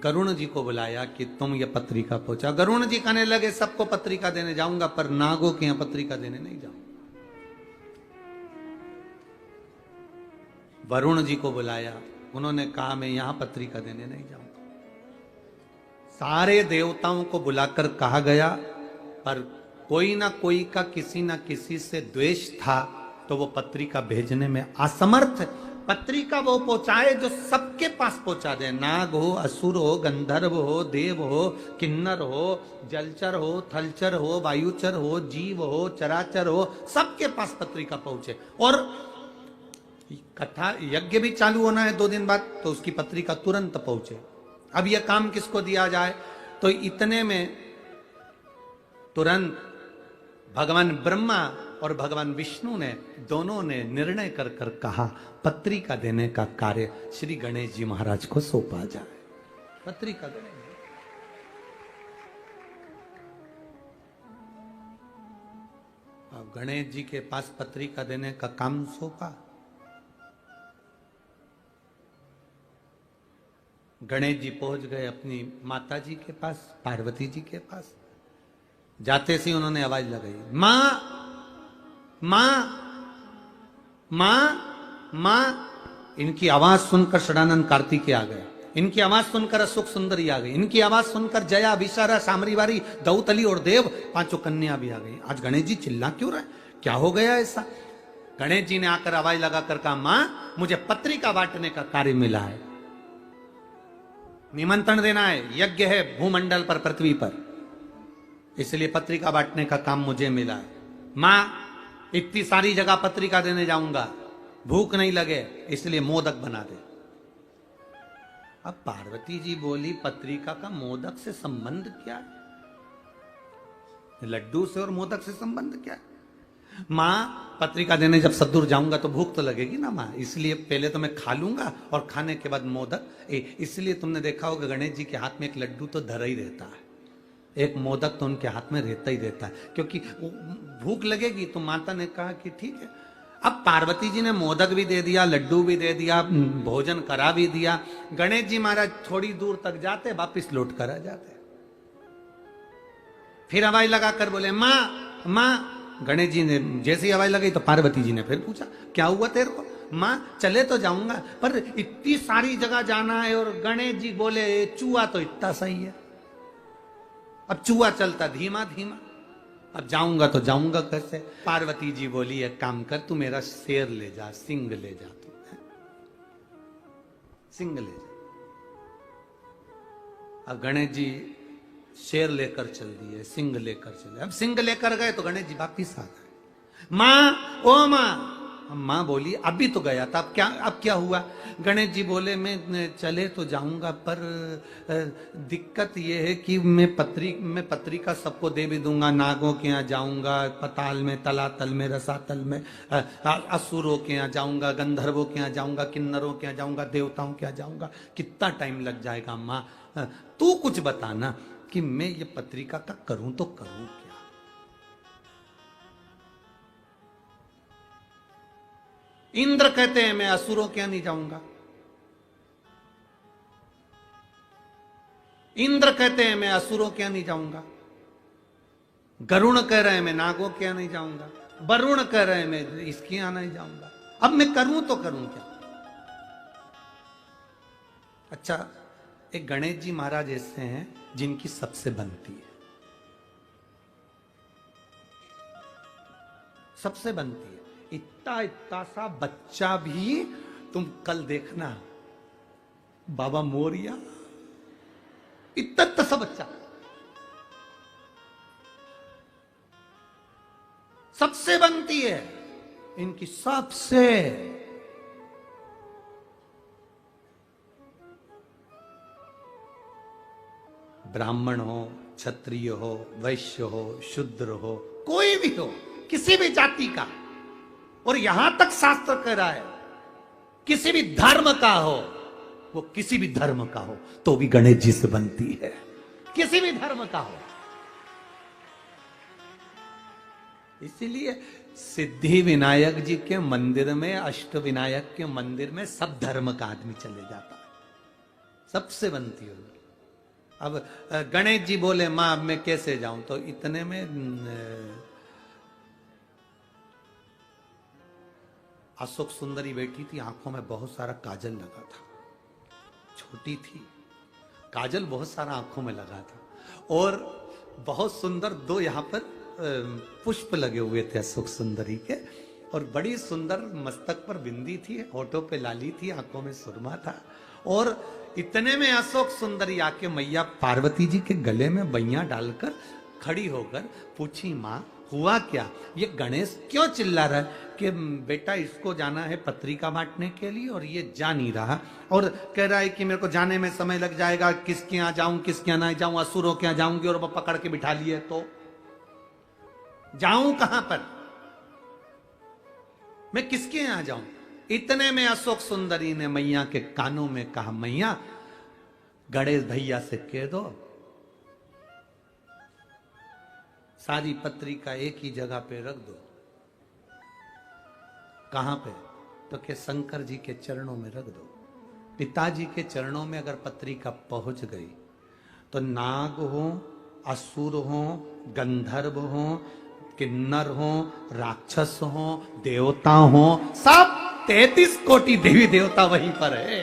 गरुण जी को बुलाया कि तुम ये पत्रिका पहुंचा। गरुण जी कहने लगे सबको पत्रिका देने जाऊंगा, पर नागों के यहां पत्रिका देने नहीं जाऊंगा। वरुण जी को बुलाया, उन्होंने कहा मैं यहां पत्रिका देने नहीं जाऊंगा। सारे देवताओं को बुलाकर कहा गया, पर कोई ना कोई का किसी ना किसी से द्वेष था, तो वो पत्रिका भेजने में असमर्थ। पत्रिका वो पहुंचाए जो सबके पास पहुंचा दे, नाग हो, असुर हो, गंधर्व हो, देव हो, किन्नर हो, जलचर हो, थलचर हो, वायुचर हो, जीव हो, चराचर हो, सबके पास पत्रिका पहुंचे। और कथा यज्ञ भी चालू होना है 2 दिन बाद, तो उसकी पत्रिका तुरंत पहुंचे। अब यह काम किसको दिया जाए? तो इतने में तुरंत भगवान ब्रह्मा और भगवान विष्णु ने दोनों ने निर्णय कर कर कहा पत्रिका देने का कार्य श्री गणेश जी महाराज को सौंपा जाए। पत्रिका देने, अब गणेश जी के पास पत्रिका देने का काम सौंपा। गणेश जी पहुंच गए अपनी माता जी के पास, पार्वती जी के पास। जाते से उन्होंने आवाज लगाई, मां मां मां मां। इनकी आवाज सुनकर षडानंद कार्तिकेय आ गया, इनकी आवाज सुनकर अशोक सुंदरी आ गई, इनकी आवाज सुनकर जया, विशारा, सामरीवारी, दौतली और देव 5 कन्या भी आ गई। आज गणेश जी चिल्ला क्यों रहे, क्या हो गया ऐसा? गणेश जी ने आकर आवाज लगाकर कहा, मां मुझे पत्रिका बांटने का कार्य मिला है, निमंत्रण देना है, यज्ञ है भूमंडल पर, पृथ्वी पर, इसलिए पत्रिका बांटने का काम मुझे मिला है। मां इतनी सारी जगह पत्रिका देने जाऊंगा, भूख नहीं लगे इसलिए मोदक बना दे। अब पार्वती जी बोली पत्रिका का मोदक से संबंध क्या है? लड्डू से और मोदक से संबंध क्या है? मां पत्रिका देने जब सदूर जाऊंगा तो भूख तो लगेगी ना मां, इसलिए पहले तो मैं खा लूंगा और खाने के बाद मोदक। इसलिए तुमने देखा होगा गणेश जी के हाथ में एक लड्डू तो धरा ही रहता है, एक मोदक तो उनके हाथ में रहता ही रहता है, क्योंकि भूख लगेगी। तो माता ने कहा कि ठीक है। अब पार्वती जी ने मोदक भी दे दिया, लड्डू भी दे दिया, भोजन करा भी दिया। गणेश जी महाराज थोड़ी दूर तक जाते, वापिस लौट कर आ जाते। फिर हवाई लगाकर बोले मां मां। गणेश जी ने जैसे ही हवाई लगाई तो पार्वती जी ने फिर पूछा क्या हुआ तेरे को? मां चले तो जाऊंगा, पर इतनी सारी जगह जाना है। और गणेश जी बोले चूहा तो इतना सही है, अब चूहा चलता धीमा धीमा, अब जाऊंगा तो जाऊंगा कैसे? पार्वती जी बोली एक काम कर, तू मेरा शेर ले जा, सिंह ले जा, तू सिंह ले जा। अब गणेश जी शेर लेकर चल दिए, सिंह लेकर चले। अब सिंह लेकर गए तो गणेश जी वापिस आ गए। मां ओ मां। मां बोली अभी तो गया था, अब क्या हुआ? गणेश जी बोले मैं चले तो जाऊंगा, पर दिक्कत यह है कि मैं पत्रिका सबको दे भी दूंगा, नागों के यहाँ जाऊंगा, पताल में, तलातल में, रसातल में, असुरों के यहाँ जाऊंगा, गंधर्वों के यहाँ जाऊंगा, किन्नरों के यहाँ जाऊंगा, देवताओं के यहाँ जाऊंगा, कितना टाइम लग जाएगा? मां तू कुछ बताना कि मैं ये पत्रिका का करूं तो करूं क्या? इंद्र कहते हैं मैं असुरों के यहां नहीं जाऊंगा, इंद्र कहते हैं मैं असुरों के यहां नहीं जाऊंगा, गरुण कह रहे हैं मैं नागों के यहां नहीं जाऊंगा, वरुण कह रहे हैं मैं इसके यहां नहीं जाऊंगा। अब मैं करूं तो करूं क्या? अच्छा, एक गणेश जी महाराज ऐसे हैं जिनकी सबसे बनती है, सबसे बनती है। इतना इतना सा बच्चा भी, तुम कल देखना बाबा मोरिया, इतना सा बच्चा सबसे बनती है इनकी, सबसे। ब्राह्मण हो, क्षत्रिय हो, वैश्य हो, शूद्र हो, कोई भी हो, किसी भी जाति का, और यहां तक शास्त्र कह रहा है किसी भी धर्म का हो, वो किसी भी धर्म का हो तो भी गणेश जी से बनती है, किसी भी धर्म का हो। इसीलिए सिद्धि विनायक जी के मंदिर में, अष्ट विनायक के मंदिर में सब धर्म का आदमी चले जाता है, सबसे बनती होगी। अब गणेश जी बोले मां अब मैं कैसे जाऊं, तो इतने में अशोक सुंदरी बैठी थी, आंखों में बहुत सारा काजल लगा था, छोटी थी, काजल बहुत सारा आंखों में लगा था, और बहुत सुंदर दो यहां पर पुष्प लगे हुए थे अशोक सुंदरी के, और बड़ी सुंदर मस्तक पर बिंदी थी, होठों पे लाली थी, आंखों में सुरमा था। और इतने में अशोक सुंदरी आके मैया पार्वती जी के गले में बैया डालकर खड़ी होकर पूछी मां हुआ क्या, ये गणेश क्यों चिल्ला रहा है कि बेटा इसको जाना है पत्रिका बांटने के लिए और ये जा नहीं रहा, और कह रहा है कि मेरे को जाने में समय लग जाएगा, किसके यहाँ जाऊं किसके यहाँ नहीं जाऊं, असुरों के यहाँ जाऊंगी और वो पकड़ के बिठा लिए तो जाऊं कहां पर, मैं किसके यहां जाऊं। इतने में अशोक सुंदरी ने मैया के कानों में कहा मैया गणेश भैया से कह दो सारी पत्रिका एक ही जगह पे रख दो। कहां पे, तो के शंकर जी के चरणों में रख दो। पिताजी के चरणों में अगर पत्रिका पहुंच गई तो नाग हो, असुर हो, गंधर्व हो, किन्नर हो, राक्षस हो, देवता हो, सब 33 कोटि देवी देवता वहीं पर है।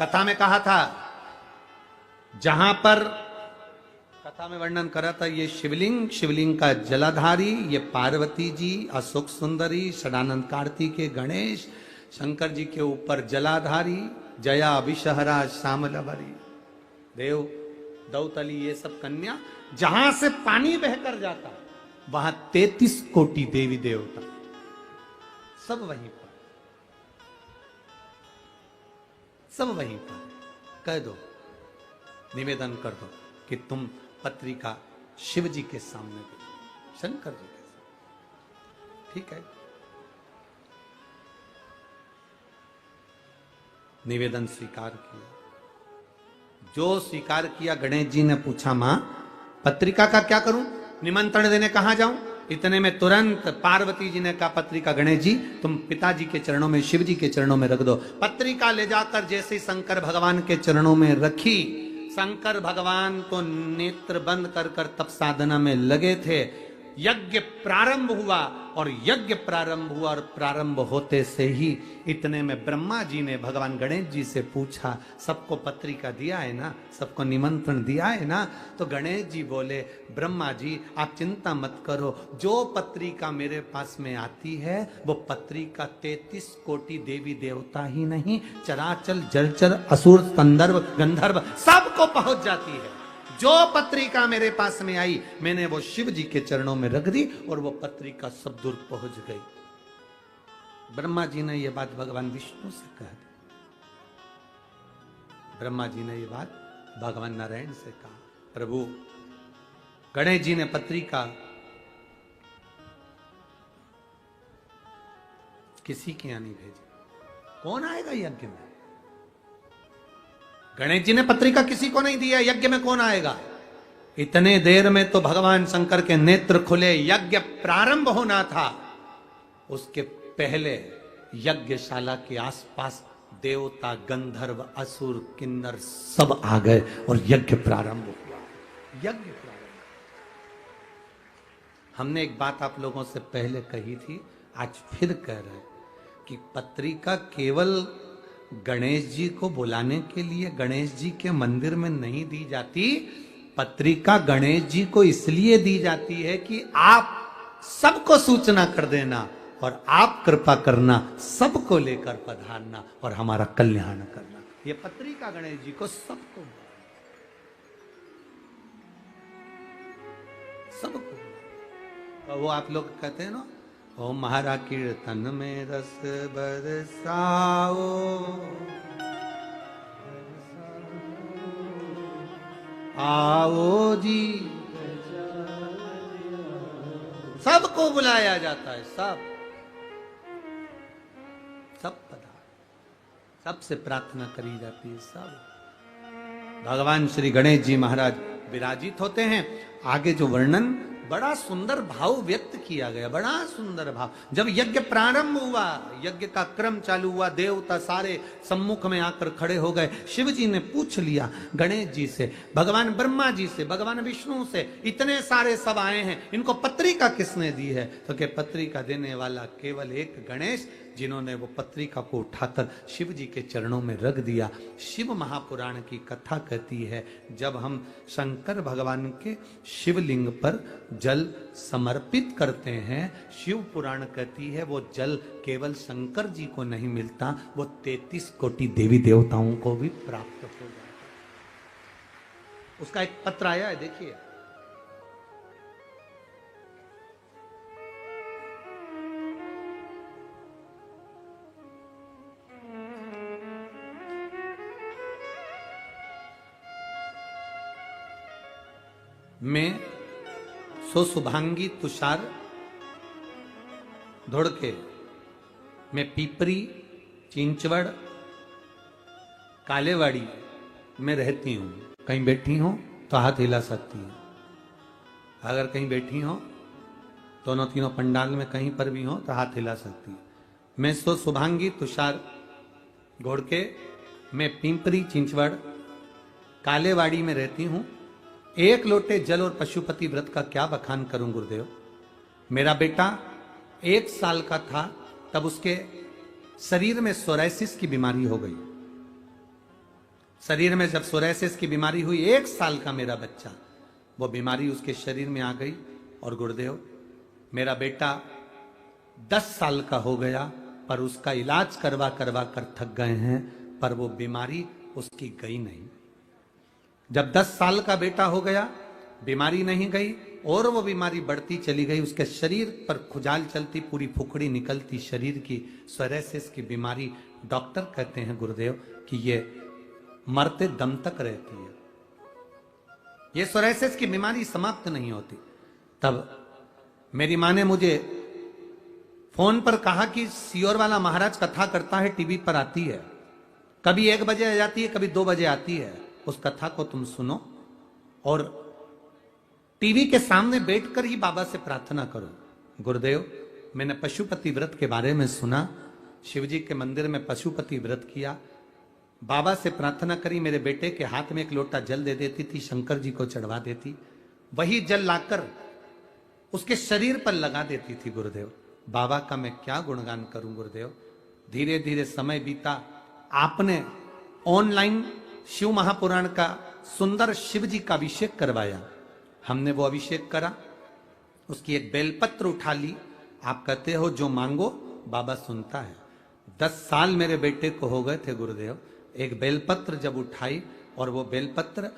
कथा में कहा था, जहां पर कथा में वर्णन करा था, ये शिवलिंग, शिवलिंग का जलाधारी, ये पार्वती जी, अशोक सुंदरी, षडानंद कार्तिकेय, गणेश, शंकर जी के ऊपर जलाधारी, जया विषहरा श्यामलभरी, देव दौतली, ये सब कन्या, जहां से पानी बहकर जाता वहां 33 कोटि देवी देवता सब वहीं पर, सब वहीं पर। कह दो, निवेदन कर दो कि तुम पत्रिका शिव जी के सामने दो, शंकर जी के सामने, ठीक है। निवेदन स्वीकार किया, जो स्वीकार किया, गणेश जी ने पूछा मां पत्रिका का क्या करूं, निमंत्रण देने कहां जाऊं। इतने में तुरंत पार्वती जी ने कहा पत्रिका गणेश जी तुम पिताजी के चरणों में, शिव जी के चरणों में रख दो। पत्रिका ले जाकर जैसे शंकर भगवान के चरणों में रखी, शंकर भगवान तो नेत्र बंद कर कर तप साधना में लगे थे। यज्ञ प्रारंभ हुआ, और यज्ञ प्रारंभ हुआ, और प्रारंभ होते से ही इतने में ब्रह्मा जी ने भगवान गणेश जी से पूछा सबको पत्रिका दिया है ना, सबको निमंत्रण दिया है ना। तो गणेश जी बोले ब्रह्मा जी आप चिंता मत करो, जो पत्रिका मेरे पास में आती है वो पत्रिका 33 कोटि देवी देवता ही नहीं, चराचर जलचर असुर संदर्भ गंधर्व सबको पहुंच जाती है। जो पत्रिका मेरे पास में आई मैंने वो शिव जी के चरणों में रख दी, और वो पत्रिका सब दूर पहुंच गई। ब्रह्मा जी ने ये बात भगवान विष्णु से कह दी, ब्रह्मा जी ने ये बात भगवान नारायण से कहा। प्रभु गणेश जी ने पत्रिका किसी के यहां नहीं भेजी, कौन आएगा यज्ञ में। गणेश जी ने पत्रिका किसी को नहीं दिया, यज्ञ में कौन आएगा। इतने देर में तो भगवान शंकर के नेत्र खुले, यज्ञ प्रारंभ होना था। उसके पहले यज्ञशाला के आसपास देवता, गंधर्व, असुर, किन्नर सब आ गए और यज्ञ प्रारंभ हुआ। यज्ञ प्रारंभ। हमने एक बात आप लोगों से पहले कही थी, आज फिर कह रहे कि पत्रिका केवल गणेश जी को बुलाने के लिए गणेश जी के मंदिर में नहीं दी जाती। पत्रिका गणेश जी को इसलिए दी जाती है कि आप सबको सूचना कर देना और आप कृपा करना, सबको लेकर पधारना और हमारा कल्याण करना। ये पत्रिका गणेश जी को सबको, सबको। वो आप लोग कहते हैं ना, ओ महारा कीर्तन में रस बरसाओ, आओ जी। सबको बुलाया जाता है, सब पता, सबसे प्रार्थना करी जाती है, सब। भगवान श्री गणेश जी महाराज विराजित होते हैं। आगे जो वर्णन, बड़ा सुंदर भाव व्यक्त किया गया, बड़ा सुंदर भाव। जब यज्ञ प्रारंभ हुआ, यज्ञ का क्रम चालू हुआ, देवता सारे सम्मुख में आकर खड़े हो गए। शिव जी ने पूछ लिया गणेश जी से, भगवान ब्रह्मा जी से, भगवान विष्णु से, इतने सारे सब आए हैं, इनको पत्रिका किसने दी है? तो क्या पत्रिका देने वाला केवल एक गणेश, जिन्होंने वो पत्रिका को उठाकर शिव जी के चरणों में रख दिया। शिव महापुराण की कथा कहती है, जब हम शंकर भगवान के शिवलिंग पर जल समर्पित करते हैं, शिव पुराण कहती है वो जल केवल शंकर जी को नहीं मिलता, वो 33 कोटि देवी देवताओं को भी प्राप्त हो जाता है। उसका एक पत्र आया है, देखिए। मैं सो शुभांगी तुषार धोड़के, मैं पीपरी चिंचवड़ कालेवाड़ी में रहती हूं। कहीं बैठी हो तो हाथ हिला सकती हैं। अगर कहीं बैठी हो, दोनों तीनों पंडाल में कहीं पर भी हो तो हाथ हिला सकती है। मैं सो शुभांगी तुषार घोड़के, मैं पिंपरी चिंचवड़ कालेवाड़ी में रहती हूं। एक लोटे जल और पशुपति व्रत का क्या बखान करूं गुरुदेव। मेरा बेटा 1 साल का था तब उसके शरीर में सोराइसिस की बीमारी हो गई। शरीर में जब सोराइसिस की बीमारी हुई, 1 साल का मेरा बच्चा, वो बीमारी उसके शरीर में आ गई। और गुरुदेव मेरा बेटा 10 साल का हो गया, पर उसका इलाज करवा करवा कर थक गए हैं, पर वो बीमारी उसकी गई नहीं। जब 10 साल का बेटा हो गया, बीमारी नहीं गई और वो बीमारी बढ़ती चली गई। उसके शरीर पर खुजाल चलती, पूरी फुकड़ी निकलती शरीर की, सोराइसिस की बीमारी। डॉक्टर कहते हैं गुरुदेव कि ये मरते दम तक रहती है, ये सोराइसिस की बीमारी समाप्त नहीं होती। तब मेरी मां ने मुझे फोन पर कहा कि सियोर वाला महाराज कथा करता है, टीवी पर आती है, कभी 1 बजे आ जाती है, कभी 2 बजे आती है, उस कथा को तुम सुनो और टीवी के सामने बैठकर ही बाबा से प्रार्थना करो। गुरुदेव मैंने पशुपति व्रत के बारे में सुना, शिवजी के मंदिर में पशुपति व्रत किया, बाबा से प्रार्थना करी, मेरे बेटे के हाथ में 1 लोटा जल दे देती थी, शंकर जी को चढ़वा देती, वही जल लाकर उसके शरीर पर लगा देती थी। गुरुदेव बाबा का मैं क्या गुणगान करूं गुरुदेव। धीरे धीरे समय बीता, आपने ऑनलाइन शिव महापुराण का सुंदर शिव जी का अभिषेक करवाया, हमने वो अभिषेक करा, उसकी एक बेलपत्र उठा ली। आप कहते हो जो मांगो बाबा सुनता है। 10 साल मेरे बेटे को हो गए थे गुरुदेव, एक बेलपत्र जब उठाई और वो बेलपत्र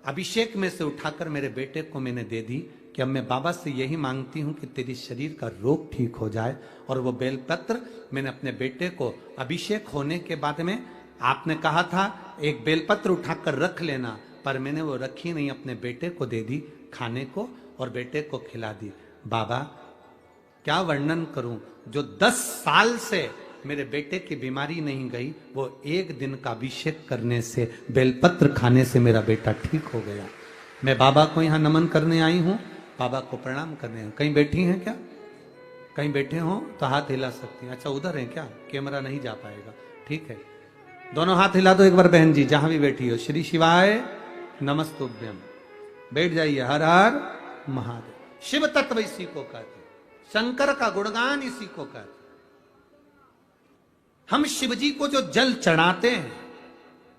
अभिषेक में से उठाकर मेरे बेटे को मैंने दे दी कि अब मैं बाबा से यही मांगती हूं कि तेरी शरीर का रोग ठीक हो जाए। और वो बेलपत्र मैंने अपने बेटे को अभिषेक होने के बाद में, आपने कहा था एक बेलपत्र उठाकर रख लेना, पर मैंने वो रखी नहीं, अपने बेटे को दे दी खाने को और बेटे को खिला दी। बाबा क्या वर्णन करूं, जो 10 साल से मेरे बेटे की बीमारी नहीं गई, वो 1 दिन का अभिषेक करने से, बेलपत्र खाने से मेरा बेटा ठीक हो गया। मैं बाबा को यहां नमन करने आई हूं, बाबा को प्रणाम करने। कहीं बैठी हैं क्या? कहीं बैठे हो तो हाथ हिला सकती हैं। अच्छा उधर है क्या? कैमरा नहीं जा पाएगा, ठीक है। दोनों हाथ हिला दो एक बार बहन जी, जहां भी बैठी हो। श्री शिवाय नमस्तुभ्यम। बैठ जाइए। हर हर महादेव। शिव तत्व इसी को कहते, शंकर का गुणगान इसी को कहते। हम शिव जी को जो जल चढ़ाते हैं,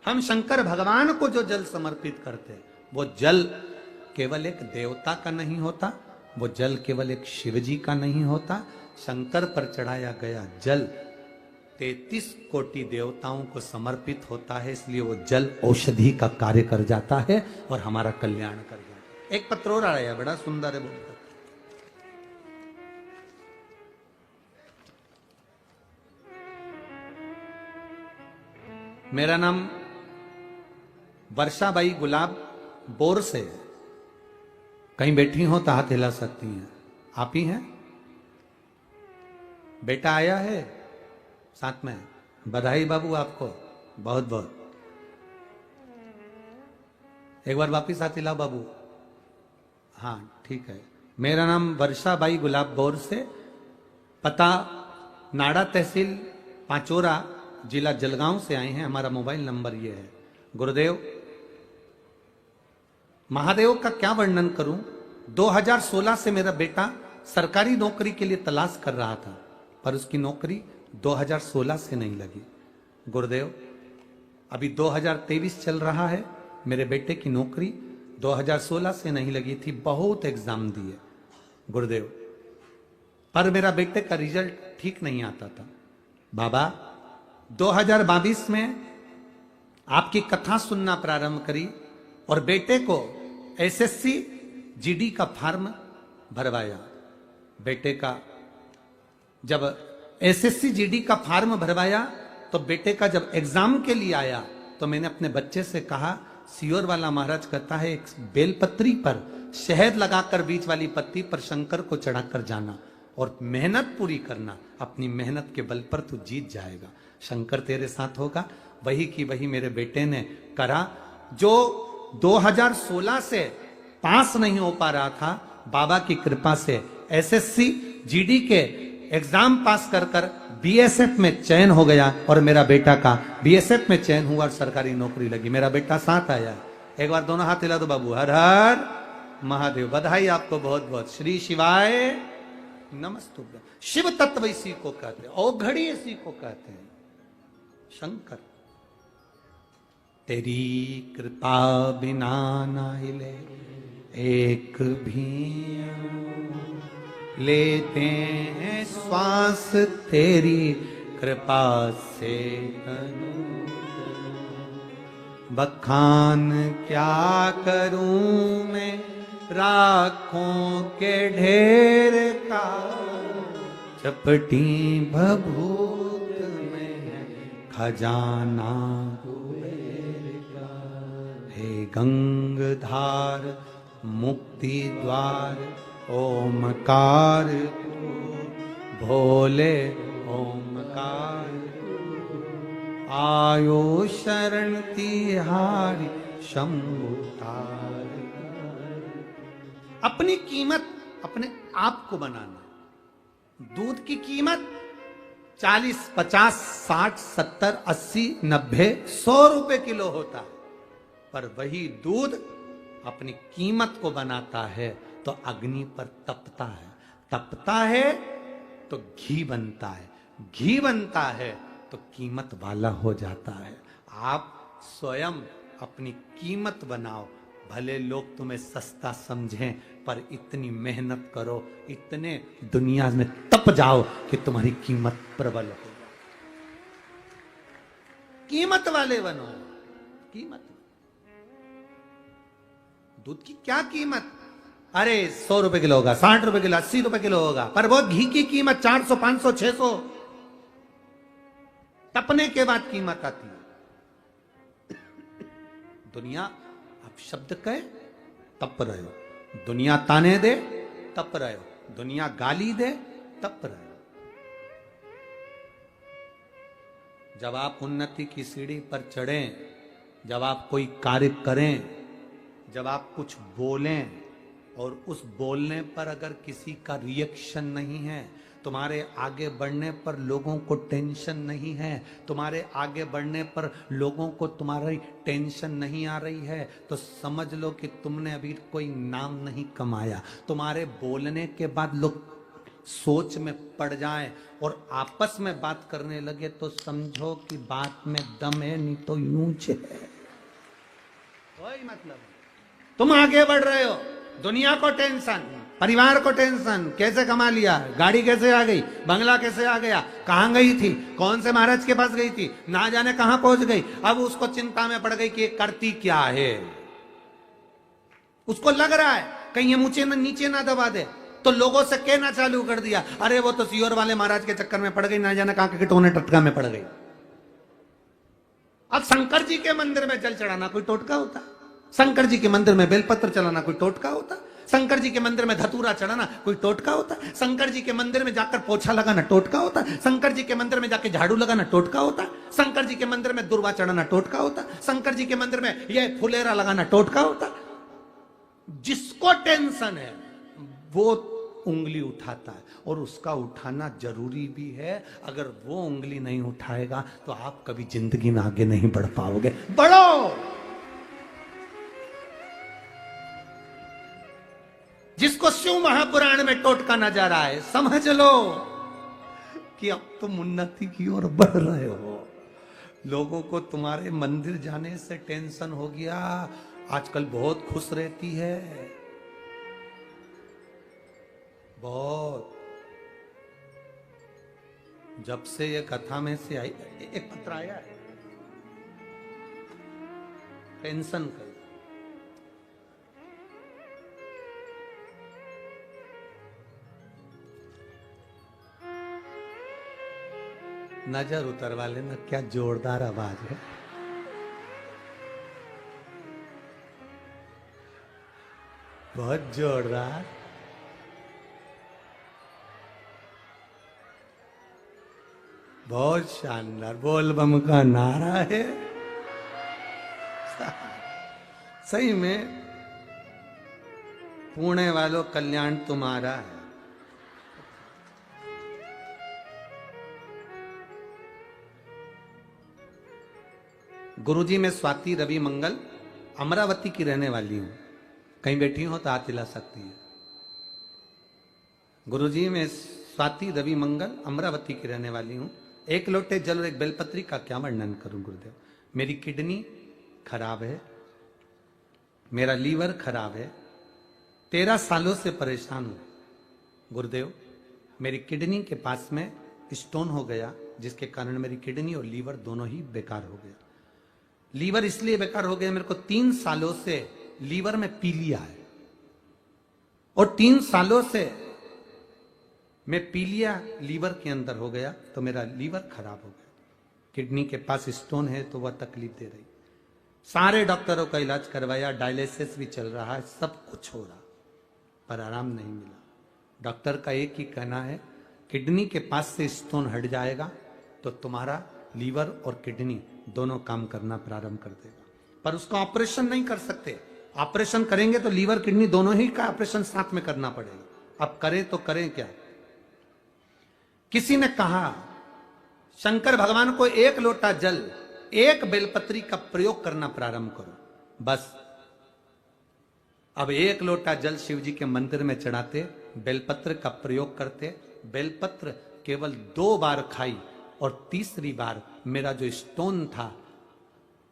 हम शंकर भगवान को जो जल समर्पित करते हैं, वो जल केवल एक देवता का नहीं होता, वो जल केवल एक शिव जी का नहीं होता। शंकर पर चढ़ाया गया जल 33 कोटि देवताओं को समर्पित होता है, इसलिए वो जल औषधि का कार्य कर जाता है और हमारा कल्याण कर जाता है। एक पत्र और आया, बड़ा सुंदर है बोलकर। मेरा नाम वर्षाबाई गुलाब बोर से। कहीं बैठी हो तो हाथ हिला सकती हैं। आप ही हैं? बेटा आया है साथ में? बधाई बाबू आपको बहुत बहुत। एक बार वापिस हाथ हिलाओ बाबू। हाँ ठीक है। मेरा नाम वर्षा बाई गुलाब बोर से, पता नाड़ा तहसील पांचोरा, जिला जलगांव से आए हैं। हमारा मोबाइल नंबर ये है। गुरुदेव, महादेव का क्या वर्णन करूं। 2016 से मेरा बेटा सरकारी नौकरी के लिए तलाश कर रहा था, पर उसकी नौकरी 2016 से नहीं लगी। गुरुदेव, अभी 2023 चल रहा है, मेरे बेटे की नौकरी 2016 से नहीं लगी थी, बहुत एग्जाम दिए गुरुदेव, पर मेरा बेटे का रिजल्ट ठीक नहीं आता था। बाबा, 2022 में आपकी कथा सुनना प्रारंभ करी और बेटे को एसएससी जीडी का फॉर्म भरवाया। बेटे का जब एसएससी जीडी का फॉर्म भरवाया तो बेटे का जब एग्जाम के लिए आया तो मैंने अपने बच्चे से कहा, सियोर वाला महाराज कहता है एक बेलपत्री पर शहद लगाकर बीच वाली पत्ती पर शंकर को चढ़ाकर जाना और मेहनत पूरी करना। अपनी मेहनत के बल पर तू जीत जाएगा, शंकर तेरे साथ होगा। वही की वही मेरे बेटे ने करा। जो 2016 से पास नहीं हो पा रहा था, बाबा की कृपा से एसएससी जीडी के एग्जाम पास कर कर बीएसएफ में चयन हो गया और मेरा बेटा का बीएसएफ में चयन हुआ और सरकारी नौकरी लगी। मेरा बेटा साथ आया। एक बार दोनों हाथ हिला दो बाबू। हर हर महादेव। बधाई आपको बहुत बहुत। श्री शिवाय नमस्तुभ्यं। शिव तत्व इसी को कहते हैं, औघड़ी इसी को कहते हैं, शंकर। तेरी कृपा बिना ना हिले एक भी अंग, लेते हैं श्वास तेरी कृपा से तनु। बखान क्या करूं मैं राखों के ढेर का, चपटी भभूत में है खजाना कुबेर का। हे गंगधार मुक्ति द्वार ओमकार तू, भोले ओमकार तू। आयो शरण तिहारी शंभु तार। अपनी कीमत अपने आप को बनाना। दूध की कीमत 40, 50, 60, 70, 80, 90, 100 रुपए किलो होता है, पर वही दूध अपनी कीमत को बनाता है तो अग्नि पर तपता है, तपता है तो घी बनता है, घी बनता है तो कीमत वाला हो जाता है। आप स्वयं अपनी कीमत बनाओ, भले लोग तुम्हें सस्ता समझें, पर इतनी मेहनत करो, इतने दुनिया में तप जाओ कि तुम्हारी कीमत प्रबल हो जाए। कीमत वाले बनो। कीमत, दूध की क्या कीमत? अरे 100 रुपए किलो होगा, 60 रुपए किलो, 80 रुपए किलो होगा, पर वो घी की कीमत 400, 500, 600। तपने के बाद कीमत आती है। दुनिया आप शब्द कहे तप रहे हो, दुनिया ताने दे तप रहे हो, दुनिया गाली दे तप रहे हो। जब आप उन्नति की सीढ़ी पर चढ़ें, जब आप कोई कार्य करें, जब आप कुछ बोलें और उस बोलने पर अगर किसी का रिएक्शन नहीं है, तुम्हारे आगे बढ़ने पर लोगों को टेंशन नहीं है, तुम्हारे आगे बढ़ने पर लोगों को तुम्हारी टेंशन नहीं आ रही है, तो समझ लो कि तुमने अभी कोई नाम नहीं कमाया। तुम्हारे बोलने के बाद लोग सोच में पड़ जाएं और आपस में बात करने लगे तो समझो कि बात में दम है, नहीं तो यूंच है। कोई मतलब तुम आगे बढ़ रहे हो, दुनिया को टेंशन, परिवार को टेंशन, कैसे कमा लिया, गाड़ी कैसे आ गई, बंगला कैसे आ गया, कहां गई थी, कौन से महाराज के पास गई थी, ना जाने कहां पहुंच गई। अब उसको चिंता में पड़ गई कि ये करती क्या है। उसको लग रहा है कहीं ये मुझे नीचे ना दबा दे, तो लोगों से कहना चालू कर दिया, अरे वो तो सियोर वाले महाराज के चक्कर में पड़ गई, ना जाने कहां के टोने टटका में पड़ गई। अब शंकर जी के मंदिर में जल चढ़ाना कोई टोटका होता? शंकर जी के मंदिर में बेलपत्र चलाना कोई टोटका होता? शंकर जी के मंदिर में धतूरा चढ़ाना कोई टोटका होता? शंकर जी के मंदिर में जाकर पोछा लगाना टोटका होता? शंकर जी के मंदिर में जाके झाड़ू लगाना टोटका होता? शंकर जी के मंदिर में दुर्वा चढ़ाना टोटका होता? शंकर जी के मंदिर में यह फुलेरा लगाना टोटका होता? जिसको टेंशन है वो उंगली उठाता है, और उसका उठाना जरूरी भी है। अगर वो उंगली नहीं उठाएगा तो आप कभी जिंदगी में आगे नहीं बढ़ पाओगे। बढ़ो। जिसको शिव महापुराण में टोटका नजर आए, समझ लो कि अब तुम उन्नति की ओर बढ़ रहे हो। लोगों को तुम्हारे मंदिर जाने से टेंशन हो गया। आजकल बहुत खुश रहती है, बहुत। जब से ये कथा में से आई, एक पत्र आया है टेंशन का, नजर उतरवा लेना, क्या जोरदार आवाज है। बहुत जोरदार। बहुत शानदार बोल बम का नारा है। सही में पुणे वालों कल्याण तुम्हारा है। गुरुजी मैं स्वाति रवि मंगल अमरावती की रहने वाली हूं। कहीं बैठी हो तो हाथ हिला सकती है। गुरुजी मैं स्वाति रवि मंगल अमरावती की रहने वाली हूं। एक लोटे जल और एक बेलपत्री का क्या वर्णन करूं गुरुदेव। मेरी किडनी खराब है, मेरा लीवर खराब है, 13 सालों से परेशान हूं गुरुदेव। मेरी किडनी के पास में स्टोन हो गया, जिसके कारण मेरी किडनी और लीवर दोनों ही बेकार हो गया। लीवर इसलिए बेकार हो गया, मेरे को 3 सालों से लीवर में पीलिया है, और 3 सालों से मैं पीलिया लीवर के अंदर हो गया, तो मेरा लीवर खराब हो गया। किडनी के पास स्टोन है तो वह तकलीफ दे रही। सारे डॉक्टरों का इलाज करवाया, डायलिसिस भी चल रहा है, सब कुछ हो रहा, पर आराम नहीं मिला। डॉक्टर का एक ही कहना है, किडनी के पास से स्टोन हट जाएगा तो तुम्हारा लीवर और किडनी दोनों काम करना प्रारंभ कर देगा। पर उसका ऑपरेशन नहीं कर सकते। ऑपरेशन करेंगे तो लीवर किडनी दोनों ही का ऑपरेशन साथ में करना पड़ेगा। अब करें तो करें क्या। किसी ने कहा शंकर भगवान को 1 लोटा जल 1 बेलपत्री का प्रयोग करना प्रारंभ करो, बस। अब 1 लोटा जल शिव जी के मंदिर में चढ़ाते, बेलपत्र का प्रयोग करते। बेलपत्र केवल 2 बार खाई, और तीसरी बार मेरा जो स्टोन था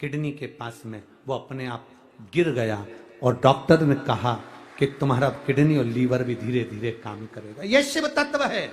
किडनी के पास में वो अपने आप गिर गया, और डॉक्टर ने कहा कि तुम्हारा किडनी और लीवर भी धीरे धीरे काम करेगा। यह शिव तत्व है।